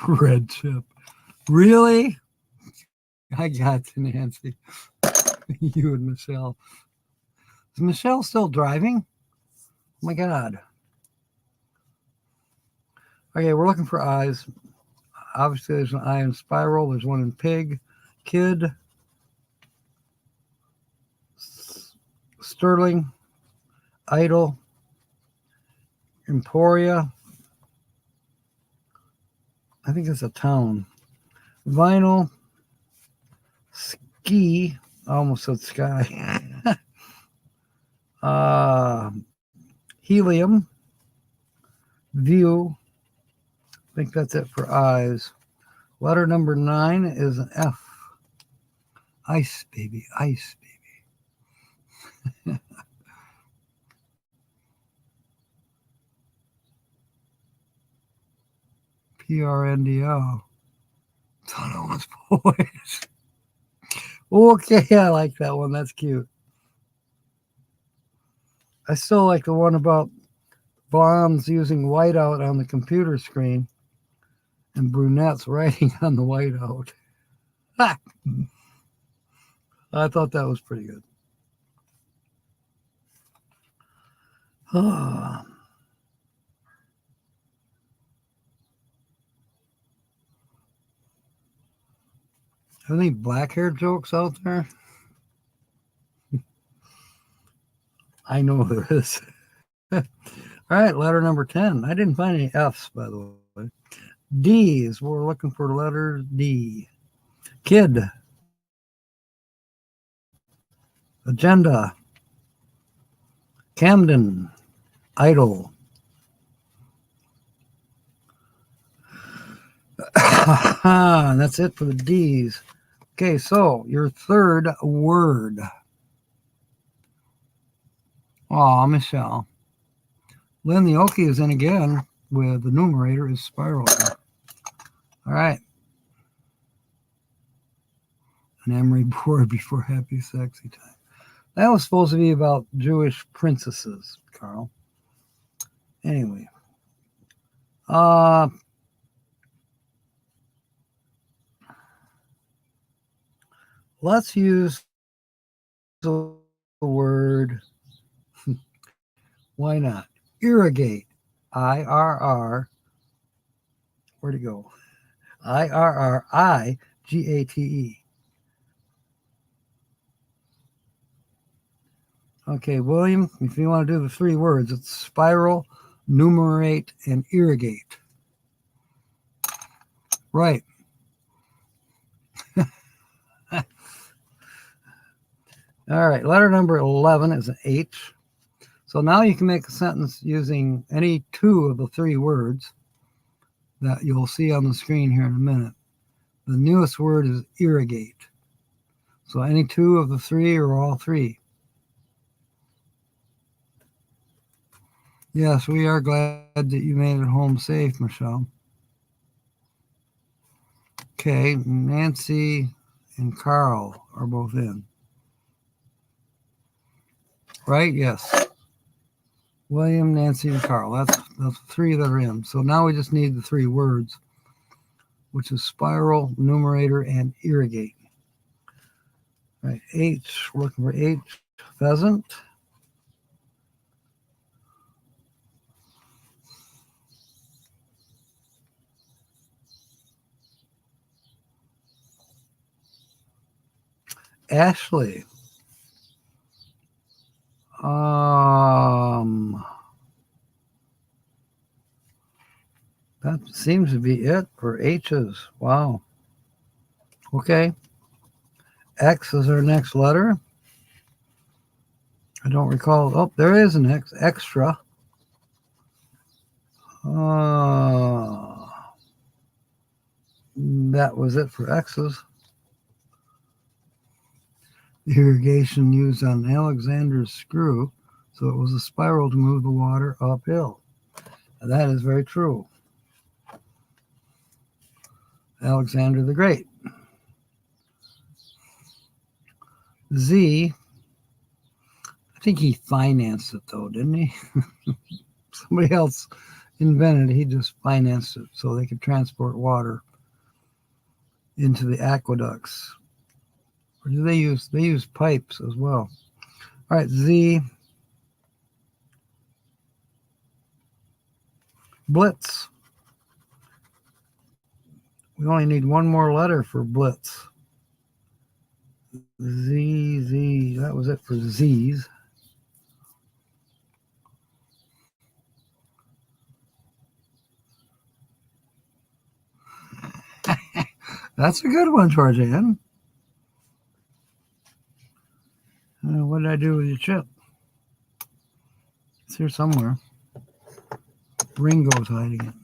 Red chip. Really? I got to Nancy. You and Michelle. Is Michelle still driving? Oh my God. Okay, we're looking for eyes. Obviously, there's an eye in spiral. There's one in pig. Kid. Sterling. Idle. Emporia. I think it's a town. Vinyl. Ski. I almost said sky. Helium. View. I think that's it for eyes. Letter number 9 is an F. Ice, baby. Ice, baby. PRNDO. Thought it was boys. Okay, I like that one. That's cute. I still like the one about blondes using whiteout on the computer screen and brunettes writing on the whiteout. I thought that was pretty good. Have any black hair jokes out there? I know there is. All right, letter number 10. I didn't find any F's, by the way. D's. We're looking for letter D. Kid. Agenda. Camden. Idle. That's it for the D's. Okay, so your third word. Oh, Michelle. Lynn the Okie is in again with the numerator is spiral. All right. An emery board before happy sexy time. That was supposed to be about Jewish princesses, Carl. Anyway. Let's use the word Why not? Irrigate. I-R-R. Where'd it go? I-R-R-I-G-A-T-E. Okay, William, if you want to do the 3 words, it's spiral, numerate, and irrigate. Right. All right, letter number 11 is an H. So now you can make a sentence using any 2 of the 3 words that you'll see on the screen here in a minute. The newest word is irrigate. So any 2 of the 3 or all 3. Yes, we are glad that you made it home safe, Michelle. Okay, Nancy and Carl are both in. Right? Yes. William, Nancy, and Carl. That's the 3 that are in. So now we just need the 3 words, which is spiral, numerator, and irrigate. All right, H. We're looking for H. Pheasant. Ashley. That seems to be it for H's. Wow. Okay. X is our next letter. I don't recall. Oh, there is an X. Extra. That was it for X's. Irrigation used on Alexander's screw, so it was a spiral to move the water uphill. And that is very true. Alexander the Great. Z, I think he financed it though, didn't he? Somebody else invented it. He just financed it so they could transport water into the aqueducts. Or do they use pipes as well? All right, Z. Blitz. We only need 1 more letter for blitz. Z. That was it for Z's. That's a good one, Georgianne. What did I do with your chip? It's here somewhere. Ringo's hiding it.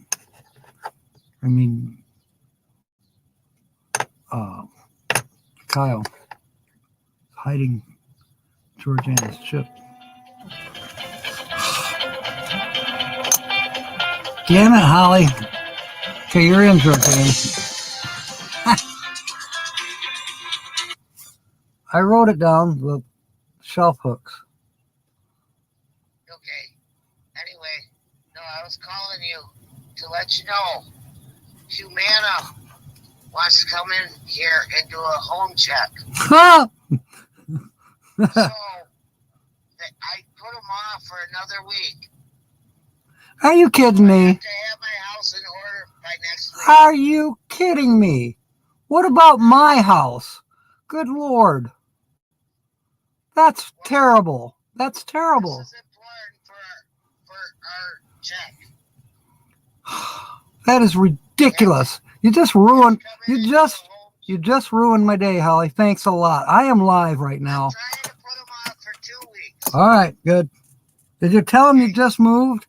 I mean, Kyle hiding Georgianne's chip. Damn it, Holly. Okay, you're in, Georgianne. I wrote it down, the shelf hooks. Okay. Anyway, no, I was calling you to let you know Humana wants to come in here and do a home check. So I put them off for another week. Are you kidding me? I have to have my house in order by next week. Are you kidding me? What about my house? Good Lord. That's terrible. That's terrible. This is important for our check. That is ridiculous. You just ruined my day, Holly. Thanks a lot. I am live right now. I'm trying to put them off for 2 weeks. All right, good. Did you tell him you just moved?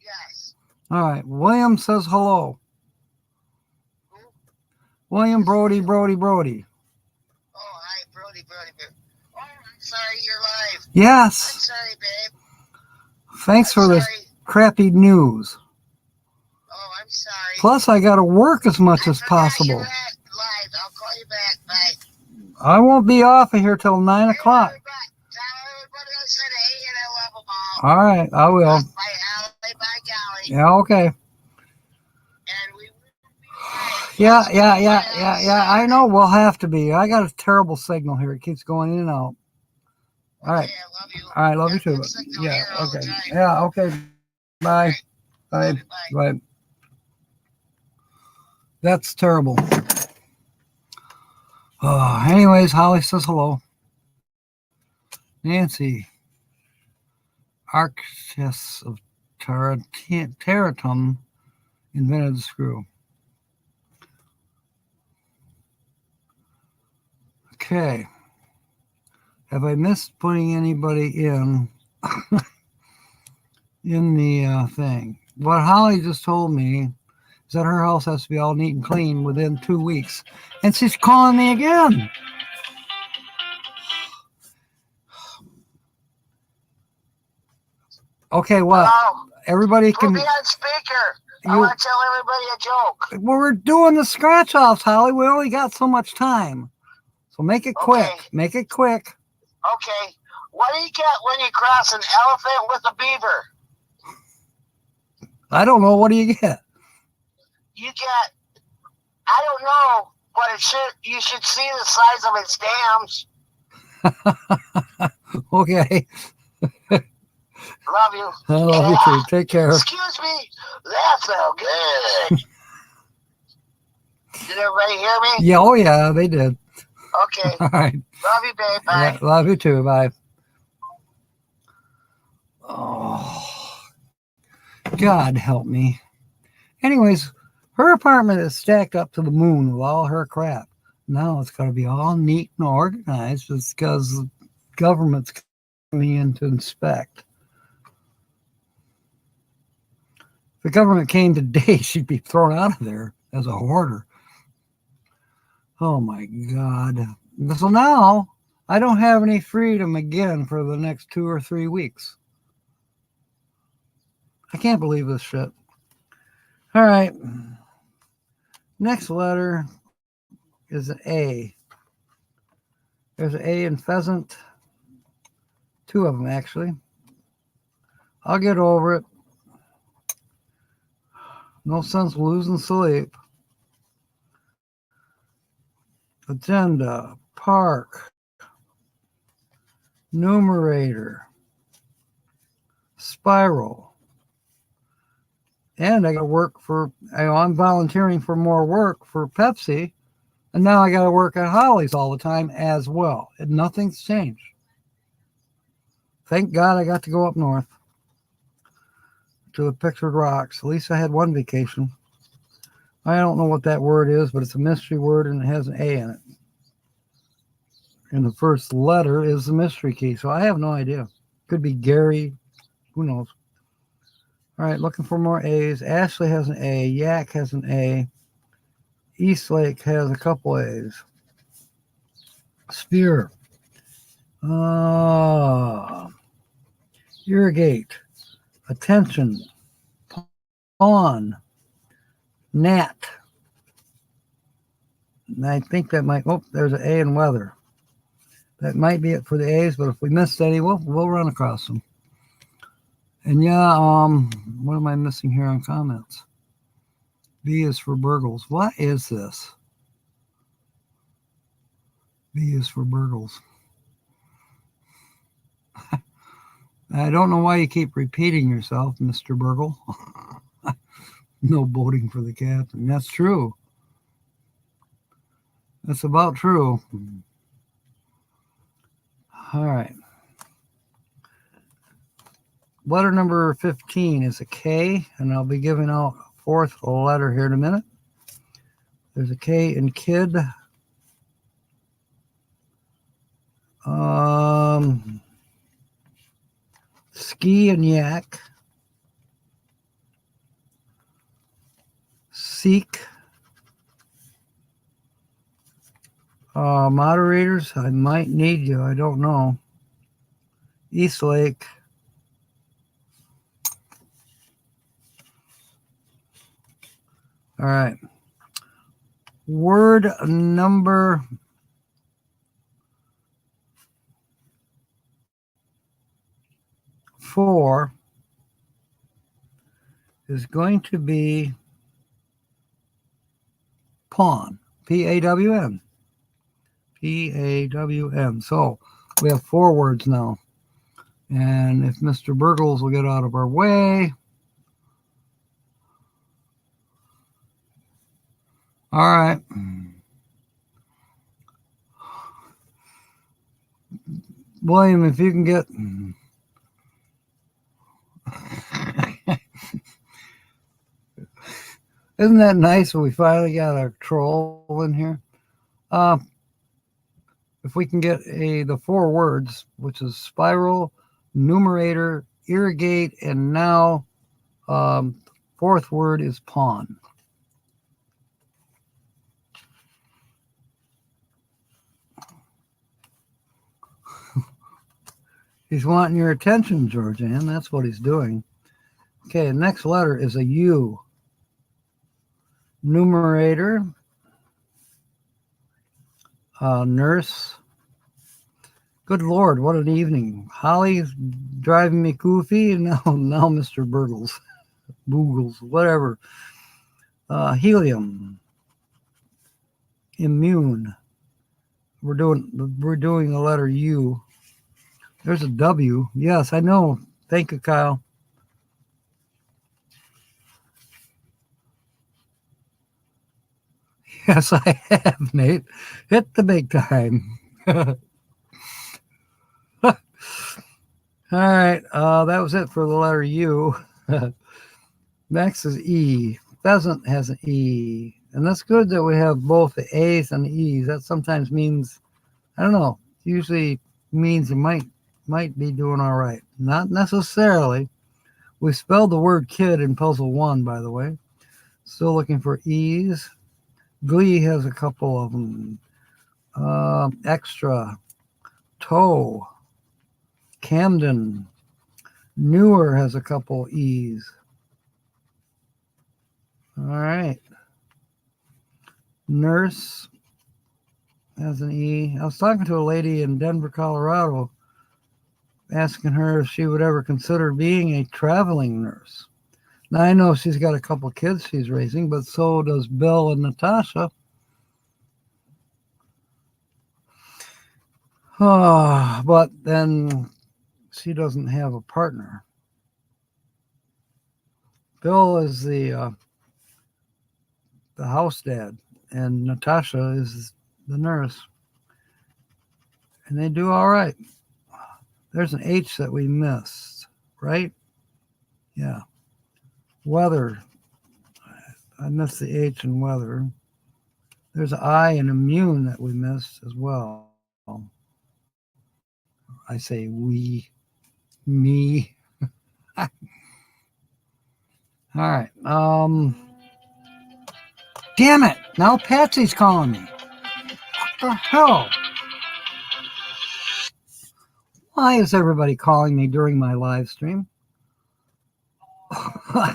Yes. All right. William says hello. Who? William Brody. Oh, hi, Brody. Oh, I'm sorry you're live. Yes. I'm sorry, babe. Thanks for this crappy news. Oh, I'm sorry. Plus, I got to work as much as possible. You're live. I'll call you back. Bye. I won't be off of here till 9 o'clock. Tell everybody I said hey and I love them all. All right, I will. Bye, Holly. Bye, Golly. Yeah, okay. And we will be Yeah. live. I know we'll have to be. I got a terrible signal here. It keeps going in and out. All right. Okay, I love you. All right. Love you Gotta too. get sick down Yeah. here all the Okay. time. Yeah. Okay. Bye. Okay, Bye. love you, bye. Bye. That's terrible. Anyways, Holly says hello. Nancy, Arctis of Terratum invented the screw. Okay. Have I missed putting anybody in the thing? What Holly just told me is that her house has to be all neat and clean within 2 weeks. And she's calling me again. Okay, what? Hello? Everybody Put can. me on speaker. I You, want to tell everybody a joke. we're doing the scratch offs, Holly. We only got so much time. So make it quick. Okay. Make it quick. Okay. What do you get when you cross an elephant with a beaver? I don't know. What do you get? You get, I don't know, but you should see the size of its dams. Okay. Love you. I love you too. Take care. Excuse me. That felt good. Did everybody hear me? Yeah. Oh, yeah. They did. Okay. All right. Love you, babe. Bye. Yeah, love you too. Bye. Oh, God help me. Anyways, her apartment is stacked up to the moon with all her crap. Now it's got to be all neat and organized just because the government's coming in to inspect. If the government came today, she'd be thrown out of there as a hoarder. Oh my God. So now I don't have any freedom again for the next 2 or 3 weeks. I can't believe this shit. All right. Next letter is an A. There's an A in pheasant. 2 of them, actually. I'll get over it. No sense losing sleep. Agenda, park, numerator, spiral. And I got to work for, I'm volunteering for more work for Pepsi. And now I got to work at Holly's all the time as well. And nothing's changed. Thank God I got to go up north to the Pictured Rocks. At least I had one vacation. I don't know what that word is, but it's a mystery word and it has an A in it. And the first letter is the mystery key. So I have no idea. Could be Gary. Who knows? All right, looking for more A's. Ashley has an A. Yak has an A. Eastlake has a couple A's. Spear. Irrigate. Attention. Pawn. Nat. And I think that might, there's an A in weather. That might be it for the A's, but if we missed any, we'll run across them. And yeah, what am I missing here on comments? B is for Burgles. What is this? B is for Burgles. I don't know why you keep repeating yourself, Mr. Burgle. No voting for the captain. That's true. That's about true. All right. Letter number 15 is a K, and I'll be giving out a 4th letter here in a minute. There's a K in kid. Ski and yak. Seek. Moderators, I might need you. I don't know. Eastlake. All right. Word number 4 is going to be pawn. P-A-W-N. P-A-W-N. So We have 4 words now. And if Mr. Burgles will get out of our way. All right. William, if you can get... Isn't that nice when we finally got our troll in here? If we can get the 4 words, which is spiral, numerator, irrigate, and now 4th word is pawn. He's wanting your attention, Georgianne. That's what he's doing. Okay, next letter is a U. Numerator, nurse. Good Lord, what an evening. Holly's driving me goofy, and now Mr. Burgles, Boogles, whatever. Helium. Immune. We're doing the letter U. There's a W. Yes, I know. Thank you, Kyle. Yes, I have, Nate. Hit the big time. All right. That was it for the letter U. Next is E. Pheasant has an E. And that's good that we have both the A's and the E's. That sometimes means, I don't know, usually means you might be doing all right. Not necessarily. We spelled the word kid in puzzle 1, by the way. Still looking for E's. Glee has a couple of them. Extra. Toe. Camden. Newer has a couple E's. All right. Nurse has an E. I was talking to a lady in Denver, Colorado, asking her if she would ever consider being a traveling nurse. Now, I know she's got a couple kids she's raising, but so does Bill and Natasha. But then she doesn't have a partner. Bill is the house dad, and Natasha is the nurse. And they do all right. There's an H that we missed, right? Yeah. Weather. I missed the H in weather. There's an I in immune that we missed as well. I say we, me. All right. Damn it. Now Patsy's calling me. What the hell? Why is everybody calling me during my live stream? Holly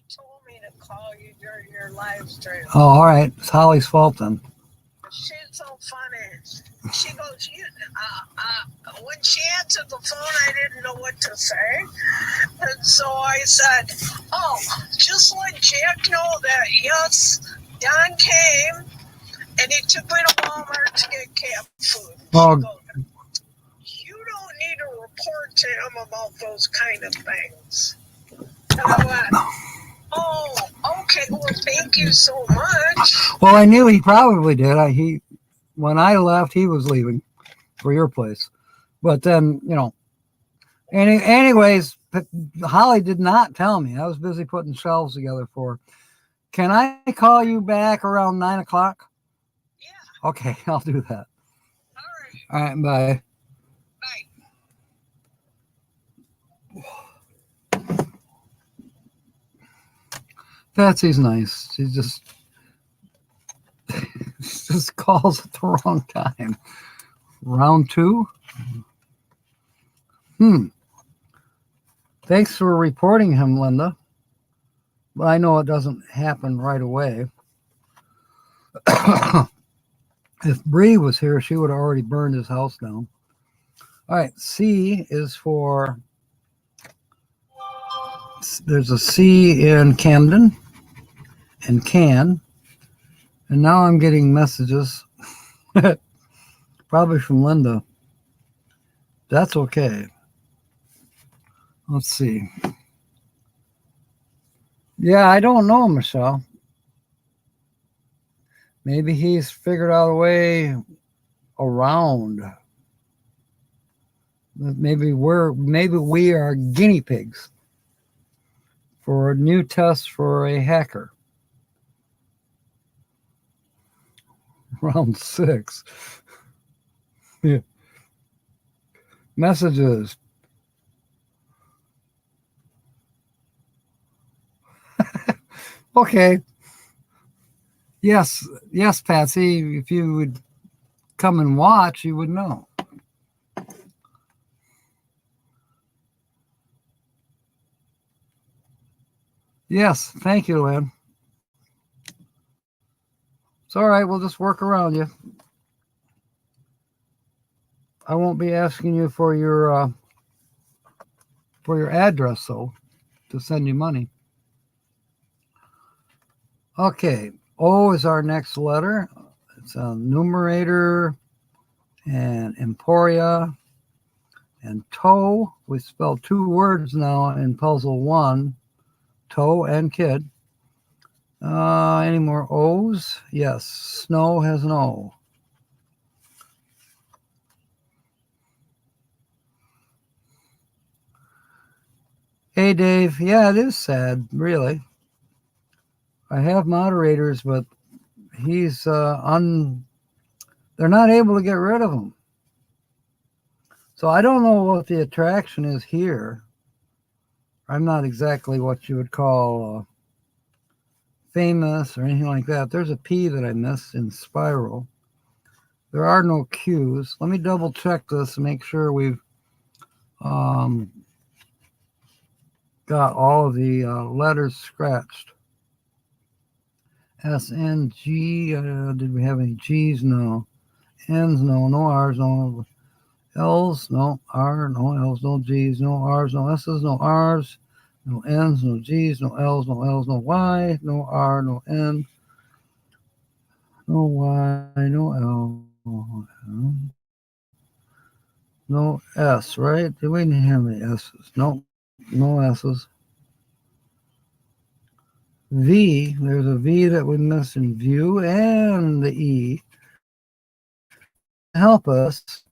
told me to call you during your live stream. Oh, all right. It's Holly's fault then. She's so funny. She goes, when she answered the phone, I didn't know what to say. And so I said, just let Jack know that, yes, Don came and he took me to Walmart to get cat food. Oh, goes, you don't need to report to him about those kind of things. And I went, oh, okay, well, thank you so much. well, I knew he probably did. When I left, he was leaving for your place. But then, anyways, Holly did not tell me. I was busy putting shelves together for her. Can I call you back around 9 o'clock? Yeah. Okay, I'll do that. All right. All right, bye. Bye. Patsy's nice. She just calls at the wrong time. Round 2? Thanks for reporting him, Linda. But I know it doesn't happen right away. If Bree was here, she would have already burned his house down. All right, C is for... There's a C in Camden and can. And now I'm getting messages. Probably from Linda. That's okay. Let's see. Yeah, I don't know, Michelle. Maybe he's figured out a way around. Maybe we are guinea pigs for a new test for a hacker. Round 6. Yeah. Messages. Okay. Yes, Patsy. If you would come and watch, you would know. Yes, thank you, Lynn. It's all right. We'll just work around you. I won't be asking you for your address, though, to send you money. Okay, O is our next letter. It's a numerator and Emporia and toe. We spelled 2 words now in puzzle 1, toe and kid. Any more O's? Yes, snow has an O. Hey, Dave. Yeah, it is sad, really. I have moderators, but he's they're not able to get rid of him. So I don't know what the attraction is here. I'm not exactly what you would call famous or anything like that. There's a P that I missed in spiral. There are no Q's. Let me double check this and make sure we've got all of the letters scratched. S, N, G. Did we have any G's? No. N's? No. No R's? No. L's? No. R? No L's? No G's? No R's? No S's? No R's? No N's? No G's? No L's? No L's? No Y? No R? No N? No Y? No L? No S, right? Did we have any S's? No. No S's. V, there's a V that we missed in view, and the E. Help us,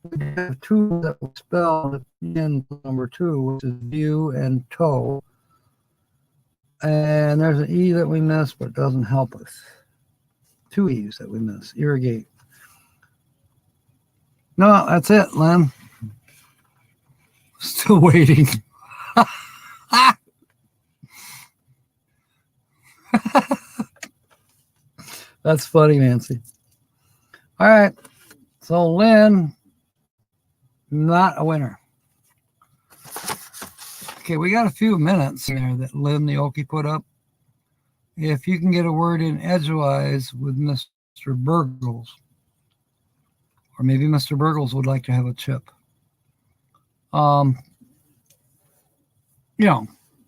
we have 2 that we spelled in number 2, which is view and toe. And there's an E that we missed, but it doesn't help us. 2 E's that we missed. Irrigate. No, that's it, Lynn. Still waiting. That's funny, Nancy. All right. So Lynn, not a winner. Okay, we got a few minutes there that Lynn the Okie put up. If you can get a word in edgewise with Mr. Burgles, or maybe Mr. Burgles would like to have a chip.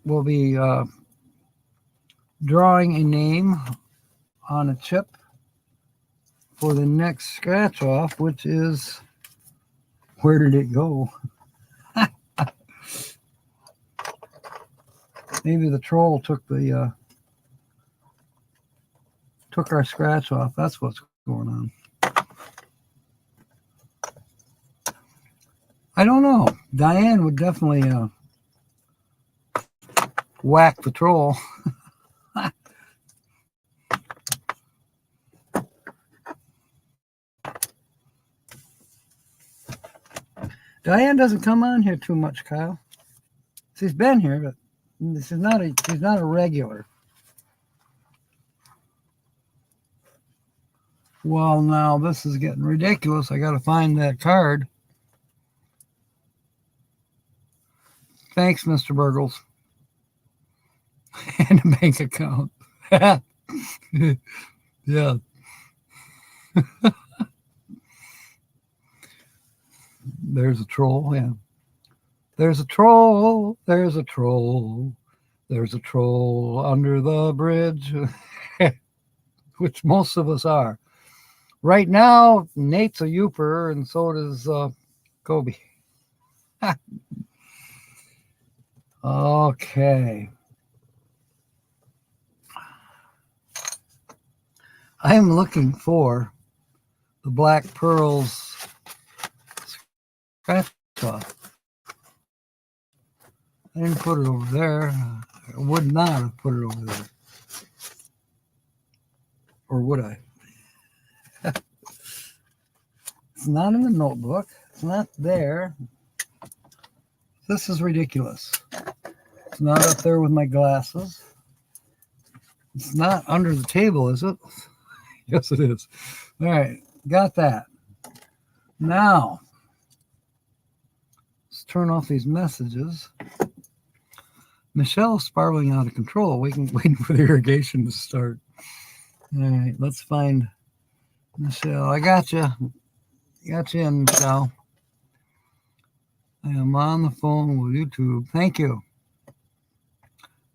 We'll be drawing a name on a chip for the next scratch off, which is, where did it go? Maybe the troll took our scratch off. That's what's going on. I don't know. Diane would definitely whack the troll. Diane doesn't come on here too much, Kyle. She's been here, but she's not a regular. Well, now this is getting ridiculous. I got to find that card. Thanks, Mr. Burgles. And a bank account. Yeah. There's a troll, yeah. There's a troll, there's a troll, there's a troll under the bridge, which most of us are. Right now, Nate's a Youper, and so does Kobe. Okay. I am looking for the Black Pearls scratch off. I didn't put it over there. I would not have put it over there. Or would I? It's not in the notebook. It's not there. This is ridiculous. It's not up there with my glasses. It's not under the table, is it? Yes, it is. All right, got that. Now, let's turn off these messages. Michelle's spiraling out of control. Waiting for the irrigation to start. All right, let's find Michelle. I got you. Got you in, Michelle. I am on the phone with YouTube. Thank you.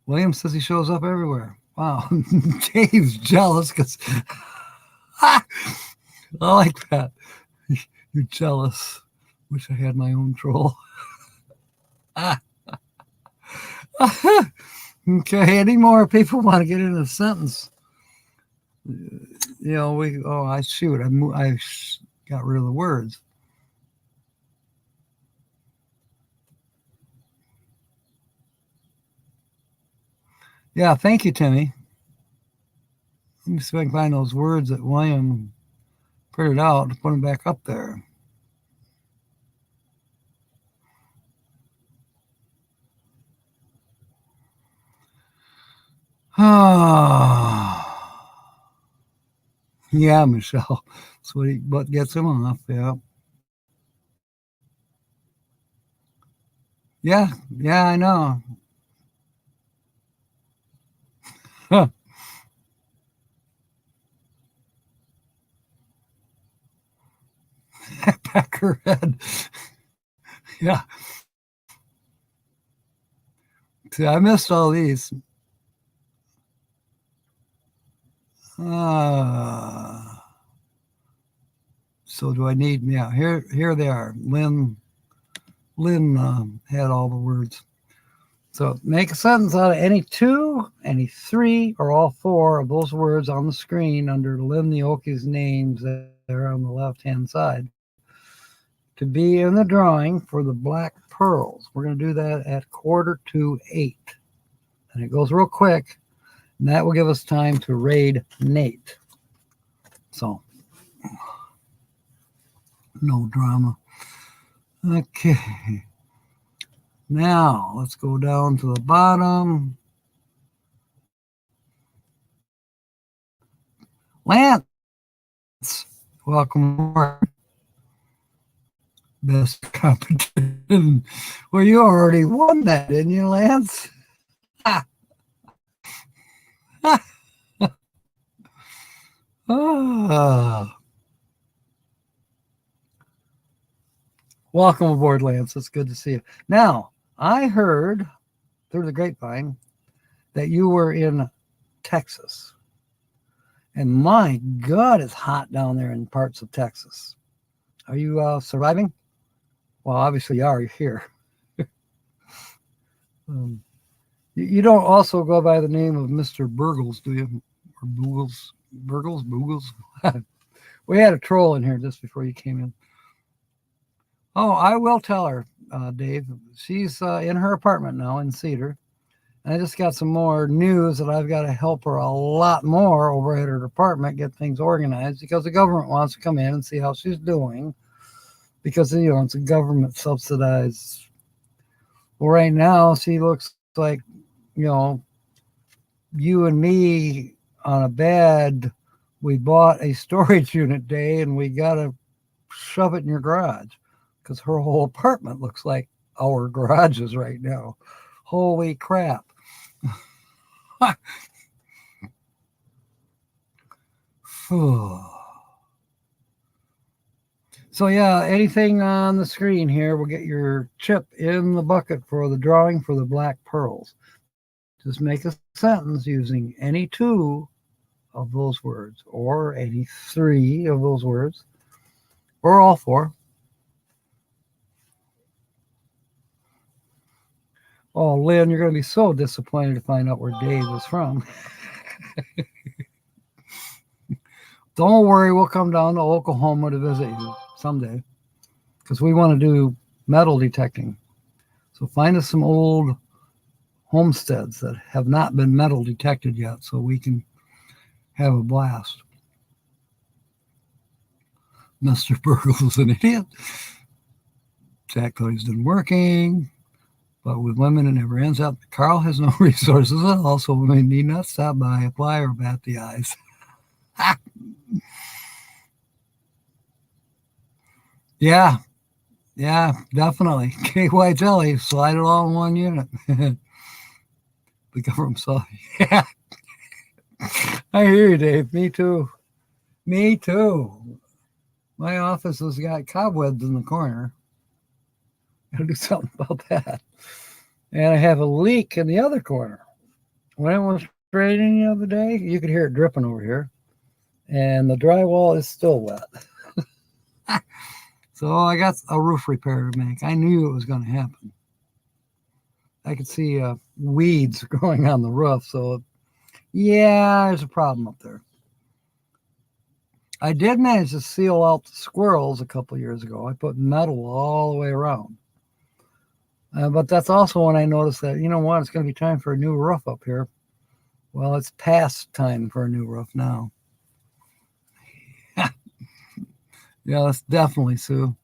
William says he shows up everywhere. Wow. Dave's jealous because I like that. You're jealous. Wish I had my own troll. Okay, any more people want to get in a sentence? You know, I got rid of the words. Yeah, thank you, Timmy. Let me see if I can find those words that William printed out to put them back up there. Yeah, Michelle. That's what gets him off. Yeah. Yeah, I know. Huh. Packer head. Yeah. See, I missed all these. So do I need? Yeah, here they are. Lynn had all the words. So make a sentence out of any two, any three, or all four of those words on the screen under Lynn the Oki's names there on the left-hand side to be in the drawing for the Black Pearls. We're going to do that at 7:45. And it goes real quick, and that will give us time to raid Nate. So, no drama. Okay. Now, let's go down to the bottom. Lance, welcome aboard. Best competition. Well, you already won that, didn't you, Lance? Welcome aboard, Lance. It's good to see you. Now, I heard through the grapevine that you were in Texas. And my God, it's hot down there in parts of Texas. Are you surviving? Well, obviously you are. You're here. You don't also go by the name of Mr. Burgles, do you? Or Boogles? Boogles? We had a troll in here just before you came in. Oh, I will tell her, Dave. She's in her apartment now in Cedar. And I just got some more news that I've got to help her a lot more over at her department get things organized because the government wants to come in and see how she's doing because, you know, it's a government subsidized. Well, right now, she looks like, you know, you and me on a bed. We bought a storage unit day and we got to shove it in your garage because her whole apartment looks like our garages right now. Holy crap. So yeah, anything on the screen here will get your chip in the bucket for the drawing for the Black Pearls. Just make a sentence using any two of those words, or any three of those words, or all four. Oh, Lynn, you're going to be so disappointed to find out where Dave is from. Don't worry, we'll come down to Oklahoma to visit you someday because we want to do metal detecting. So find us some old homesteads that have not been metal detected yet so we can have a blast. Mr. Burgle's an idiot. Jack thought he's been working, but with women it never ends up. Carl has no resources at all, so we need not stop by, apply, or bat the eyes. Yeah, definitely. KY jelly, slide it all in one unit. The government saw. Yeah, I hear you, Dave. Me too. My office has got cobwebs in the corner. Gotta do something about that. And I have a leak in the other corner. When it was raining the other day, you could hear it dripping over here. And the drywall is still wet. So I got a roof repair to make. I knew it was going to happen. I could see weeds growing on the roof. So, yeah, there's a problem up there. I did manage to seal out the squirrels a couple years ago. I put metal all the way around. But that's also when I noticed that, you know what, it's going to be time for a new roof up here. Well, it's past time for a new roof now. Yeah, that's definitely Sue.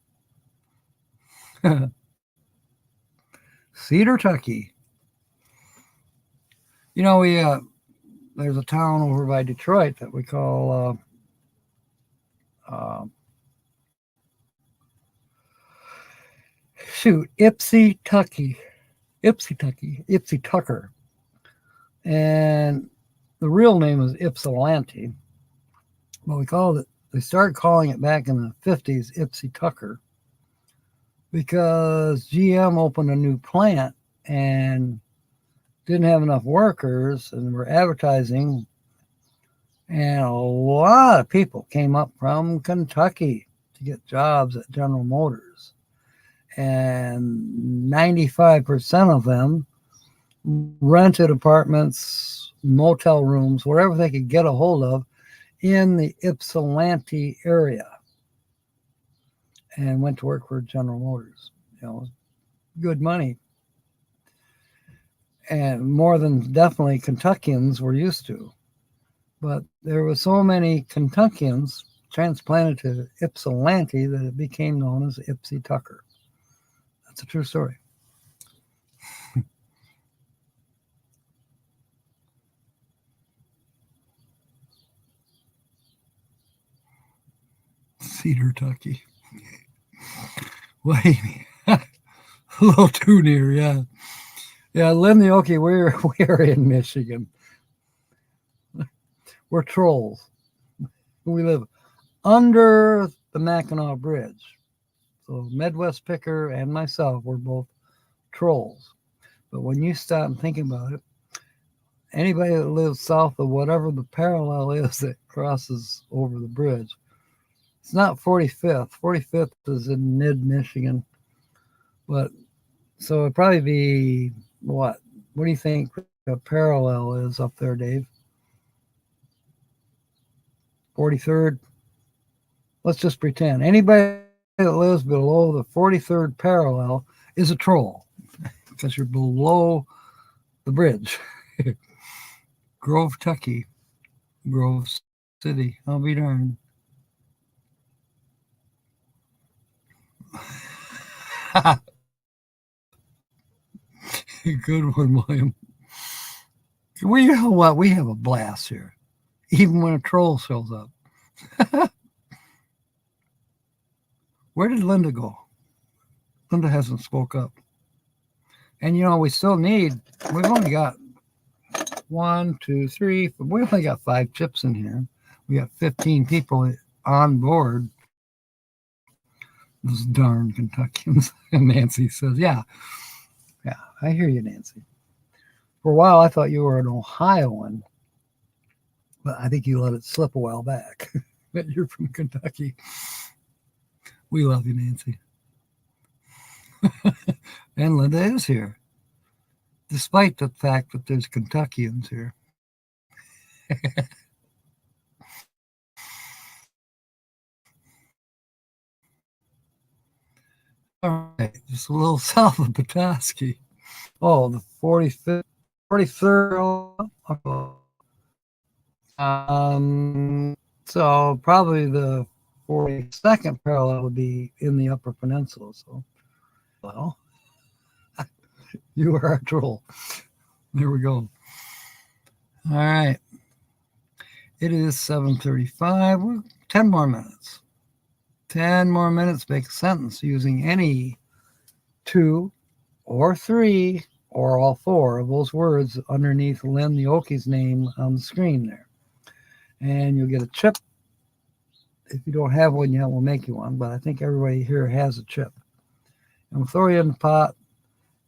Cedar Tucky. You know, there's a town over by Detroit that we call Ipsy Tucker. And the real name is Ypsilanti. But they started calling it back in the 50s Ipsy Tucker because GM opened a new plant and didn't have enough workers and were advertising. And a lot of people came up from Kentucky to get jobs at General Motors. And 95% of them rented apartments, motel rooms, wherever they could get a hold of in the Ypsilanti area, and went to work for General Motors. You know, good money. And more than definitely Kentuckians were used to. But there were so many Kentuckians transplanted to Ypsilanti that it became known as Ipsy Tucker. That's a true story. Cedar Tucky. Wait, a little too near, yeah. Yeah, Limneoki, we're in Michigan. We're trolls. We live under the Mackinac Bridge. So Midwest Picker and myself, we're both trolls. But when you stop and think about it, anybody that lives south of whatever the parallel is that crosses over the bridge, it's not 45th. 45th is in mid-Michigan. But so it'd probably be what? What do you think the parallel is up there, Dave? 43rd? Let's just pretend. Anybody that lives below the 43rd parallel is a troll because you're below the bridge. Grove, Tucky. Grove City. I'll be darned. Good one, William. We know what? We have a blast here, even when a troll shows up. Where did Linda go? Linda hasn't spoke up. And, you know, we've only got 1, 2, 3, we only got 5 chips in here. We got 15 people on board. Those darn Kentuckians. And Nancy says, yeah, I hear you, Nancy. For a while, I thought you were an Ohioan. But I think you let it slip a while back that you're from Kentucky. We love you, Nancy. And Linda is here, despite the fact that there's Kentuckians here. All right, just a little south of Petoskey. Oh, the 45th, 43rd. So probably the 42nd parallel would be in the Upper Peninsula. So, well, you are a troll. There we go. All right. It is 7:35. 10 more minutes. 10 more minutes. Make a sentence using any 2 or 3 or all 4 of those words underneath Lynn the Okie's name on the screen there. And you'll get a chip. If you don't have one yet, we'll make you one. But I think everybody here has a chip. And we'll throw you in the pot.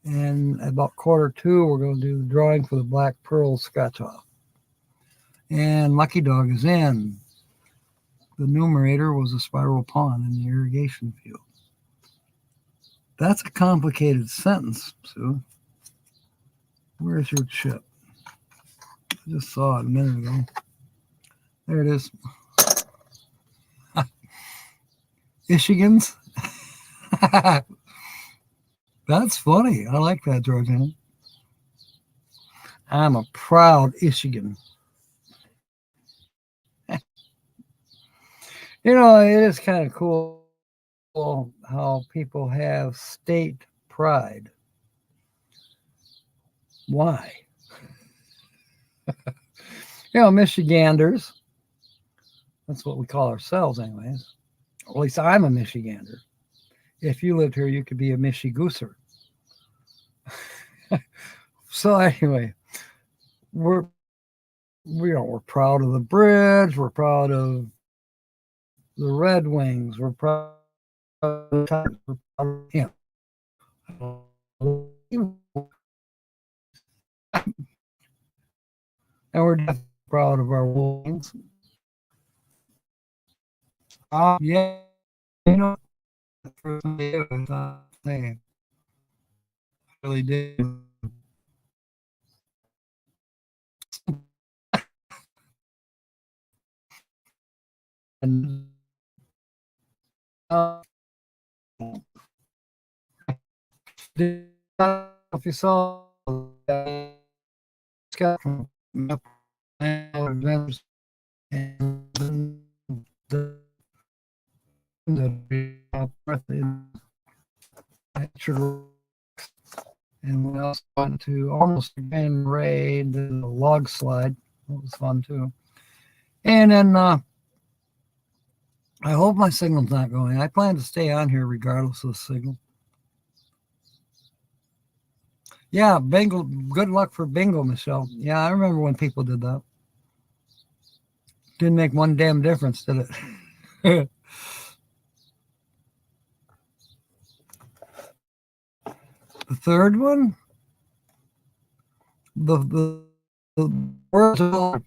And at about 1:45, we're going to do the drawing for the Black Pearl scratch-off. And Lucky Dog is in. The numerator was a spiral pond in the irrigation field. That's a complicated sentence, Sue. Where's your chip? I just saw it a minute ago. There it is. Michigans. That's funny. I like that, Georgiana. I'm a proud Michigan. You know, it is kind of cool how people have state pride. Why? You know, Michiganders. That's what we call ourselves, anyways. At least I'm a Michigander. If you lived here, you could be a Michigooser. So anyway, we're proud of the bridge. We're proud of the Red Wings. We're proud of the Tigers. We're proud of him. And we're definitely proud of our Wolves. Yeah, you know, the first day I thought, I really did. And if you saw Scott from Adventures and the and we also went to almost again raid the log slide. That was fun too. And then I hope my signal's not going. I plan to stay on here regardless of the signal. Yeah, bingo. Good luck for bingo, Michelle. Yeah, I remember when people did that. Didn't make one damn difference, did it? The third one, the words are,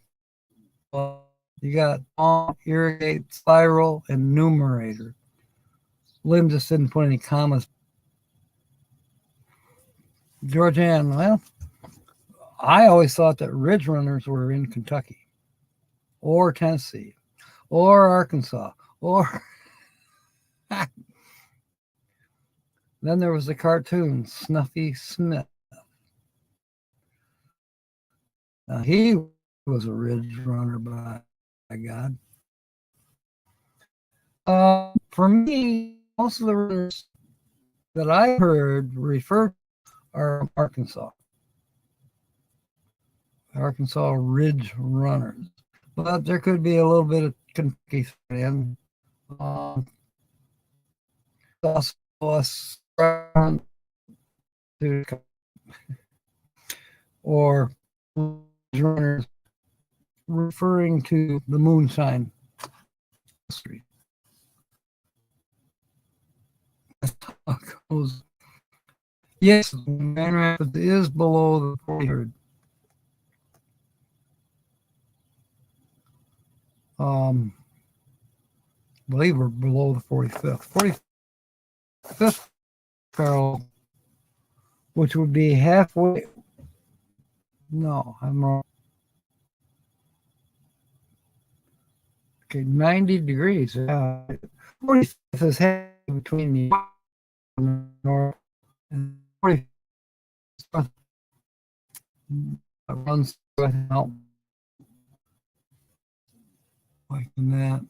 you got irrigate, spiral, and numerator. Lynn just didn't put any commas. Georgianne, well, I always thought that ridge runners were in Kentucky or Tennessee or Arkansas or then there was the cartoon Snuffy Smith. He was a ridge runner by God. For me, most of the runners that I heard referred are Arkansas ridge runners, but there could be a little bit of Kentucky in. Also, or runners referring to the moonshine history. Yes, Grand Rapids is below the 400. I believe we're below the 45th. 45th parallel, which would be halfway. No, I'm wrong. Okay, 90 degrees. 45th is halfway between the north and 45th runs out like that.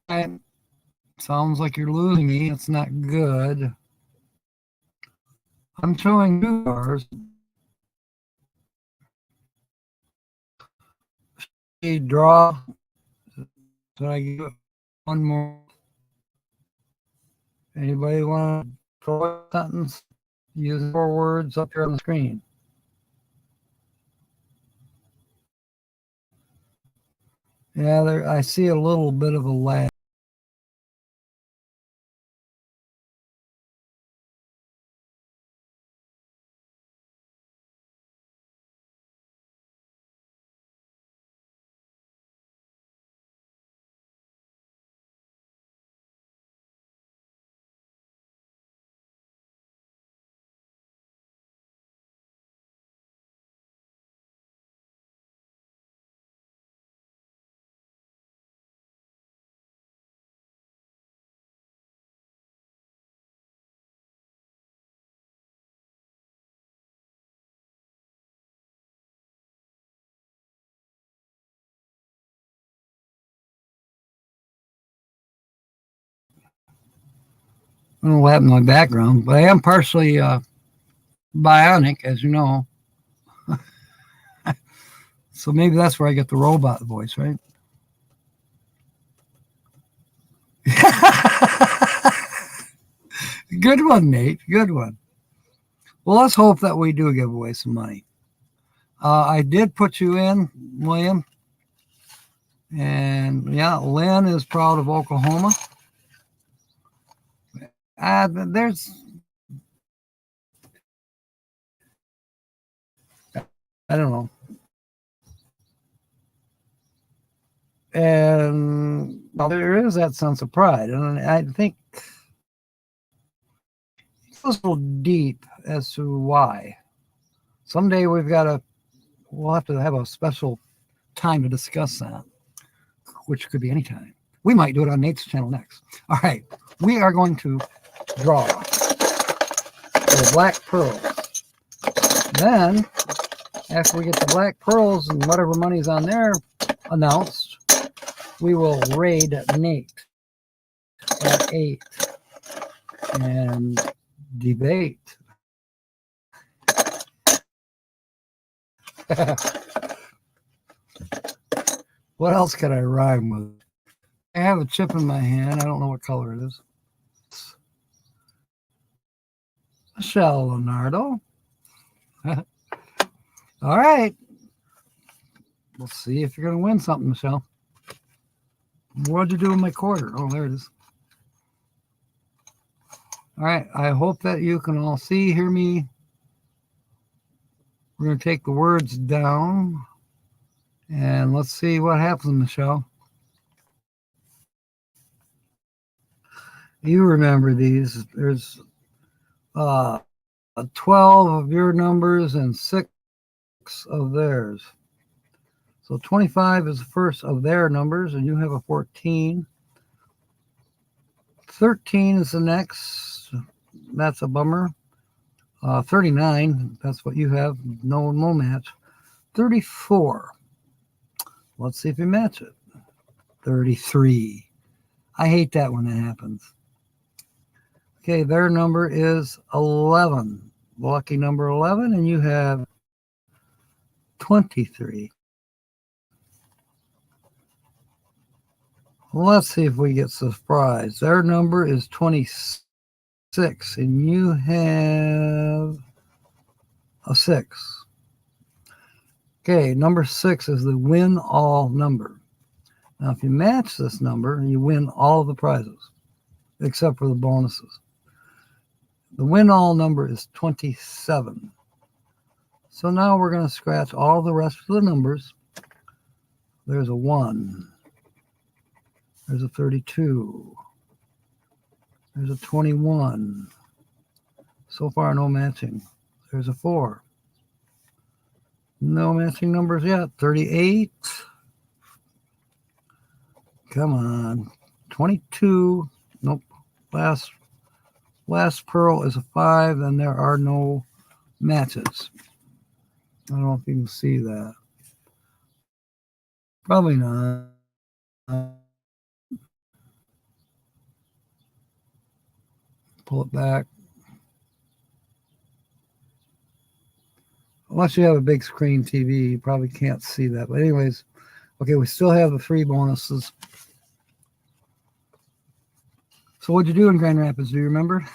And sounds like you're losing me. That's not good. I'm showing 2 bars. Draw. So I give it one more. Anybody want to throw a sentence? Use 4 words up here on the screen. Yeah, there. I see a little bit of a lag. I don't know what happened to my background, but I am partially bionic, as you know. So maybe that's where I get the robot voice, right? Good one, Nate. Good one. Well, let's hope that we do give away some money. I did put you in, William. And yeah, Lynn is proud of Oklahoma. There's, I don't know. And well, there is that sense of pride. And I think it goes a little deep as to why. Someday we'll have to have a special time to discuss that, which could be any time. We might do it on Nate's channel next. All right, we are going to draw the black pearls. Then, after we get the black pearls and whatever money's on there announced, we will raid Nate at 8 and debate. What else can I rhyme with? I have a chip in my hand. I don't know what color it is. Michelle Leonardo. All right. We'll see if you're going to win something, Michelle. What'd you do with my quarter? Oh, there it is. All right. I hope that you can all see, hear me. We're going to take the words down. And let's see what happens, Michelle. You remember these. There's 12 of your numbers and 6 of theirs. So 25 is the first of their numbers, and you have a 14. 13 is the next. That's a bummer. 39, that's what you have. No match. 34. Let's see if you match it. 33. I hate that when that happens. Okay, their number is 11. Lucky number 11, and you have 23. Let's see if we get surprised. Their number is 26, and you have a 6. Okay, number 6 is the win all number. Now, if you match this number, you win all the prizes, except for the bonuses. The win all number is 27. So now we're going to scratch all the rest of the numbers There's a 1. There's a 32. There's a 21. So far, no matching. There's a 4. No matching numbers yet. 38. Come on. 22. Nope. Last pearl is a 5, and there are no matches. I don't know if you can see that. Probably not. Pull it back. Unless you have a big screen TV, you probably can't see that. But anyways, okay, we still have the 3 bonuses. So what'd you do in Grand Rapids? Do you remember?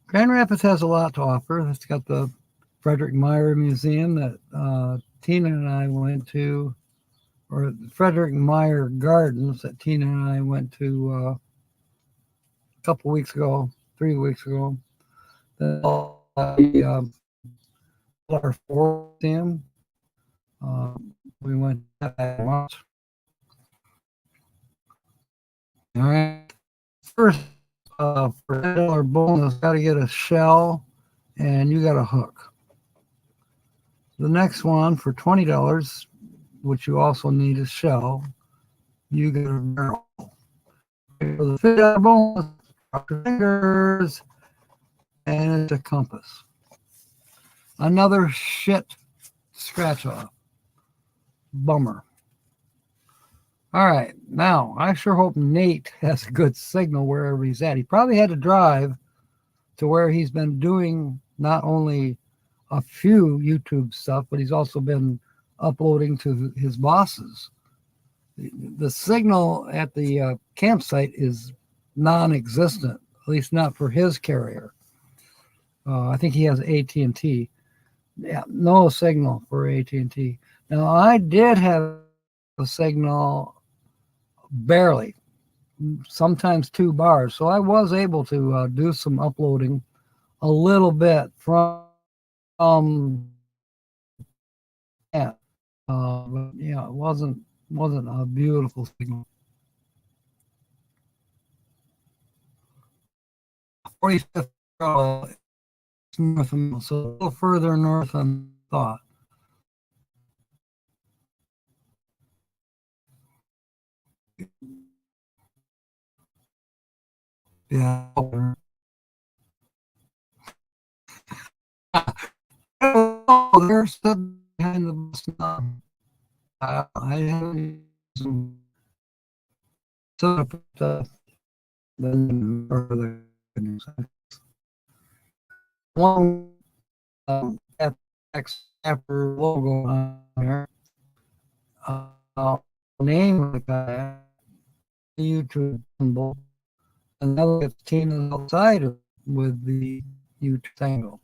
Grand Rapids has a lot to offer. It's got the Frederick Meyer Museum that Tina and I went to, or Frederick Meyer Gardens that Tina and I went to a couple weeks ago, 3 weeks ago. Our fourth museum. We went to that once. All right. First, for $10 bonus, got to get a shell, and you got a hook. The next one for $20, which you also need a shell, you get a barrel. For the $50 bonus, drop your fingers, and it's a compass. Another shit scratch off. Bummer. All right, now I sure hope Nate has a good signal wherever he's at. He probably had to drive to where he's been doing not only a few YouTube stuff, but he's also been uploading to his bosses. The signal at the campsite is non-existent, at least not for his carrier. I think he has AT&T. Yeah, no signal for AT&T. Now, I did have a signal barely, sometimes 2 bars. So I was able to do some uploading a little bit from yeah. But yeah, it wasn't a beautiful signal. 45th north of, so a little further north than thought. Yeah. Oh, they're stood behind the bus now. I haven't stood up the one after logo on there. Name of the guy, YouTube symbol, another 15 outside of, with the YouTube angle.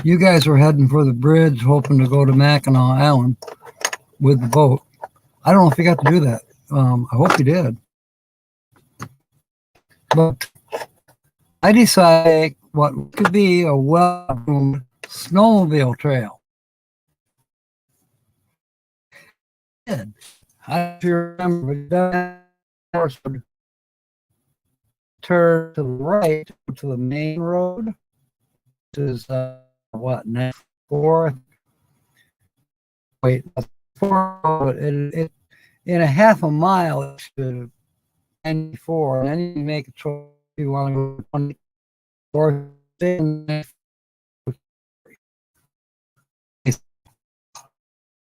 You guys were heading for the bridge, hoping to go to Mackinac Island with the boat. I don't know if you got to do that. I hope you did. But I decided what could be a well-groomed snowmobile trail. I don't know if you remember, but that horse would turn to the right to the main road, which is what, 94? Wait, 4, it in a half a mile it's to 94, and then you make a choice if you want to go 20 or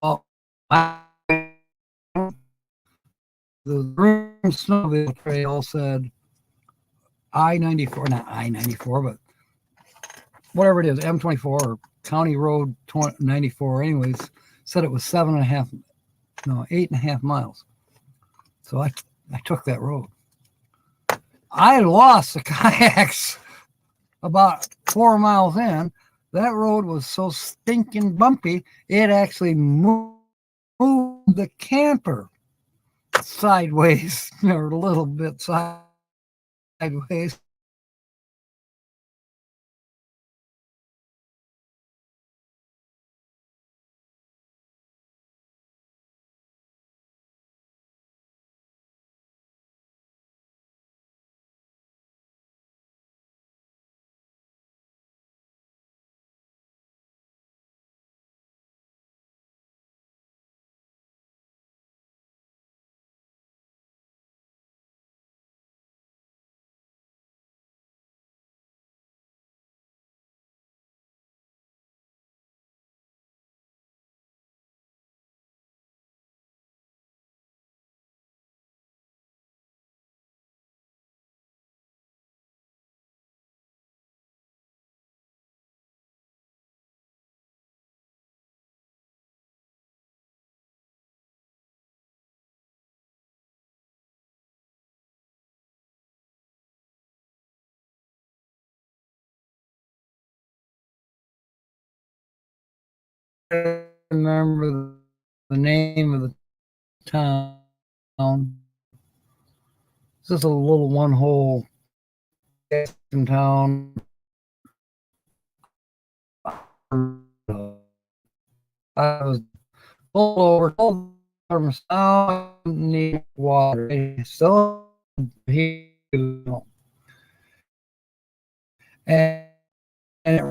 oh, the Green Snowmobile Trail said I-94, not I-94, but whatever it is, M24 or County Road 94, anyways, said it was 8.5 miles. So I took that road. I lost the kayaks about 4 miles in. That road was so stinking bumpy, it actually moved the camper sideways, or a little bit sideways. I remember the name of the town. It's just a little one-hole town. I was pulled over from sound need water. So he and it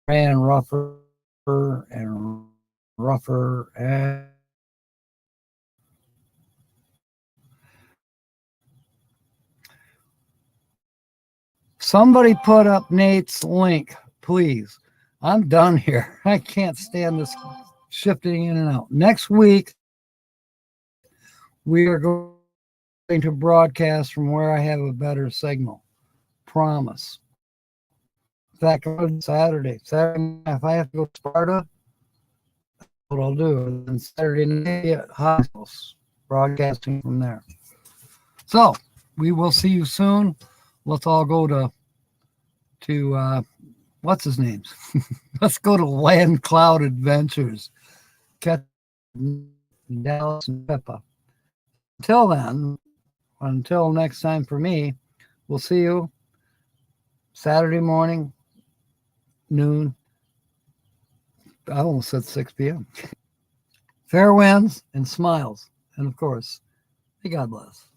ran rougher and rougher and somebody put up Nate's link, please. I'm done here. I can't stand this shifting in and out. Next week, we are going to broadcast from where I have a better signal. Promise. In fact, on Saturday, if I have to go to Sparta, that's what I'll do. And Saturday night at Hospitals, broadcasting from there. So we will see you soon. Let's all go to what's his name? Let's go to Land Cloud Adventures. Catch Dallas and Pippa. Until then, until next time for me, we'll see you Saturday morning, noon. I almost said 6 p.m. Fair winds and smiles. And of course, may God bless.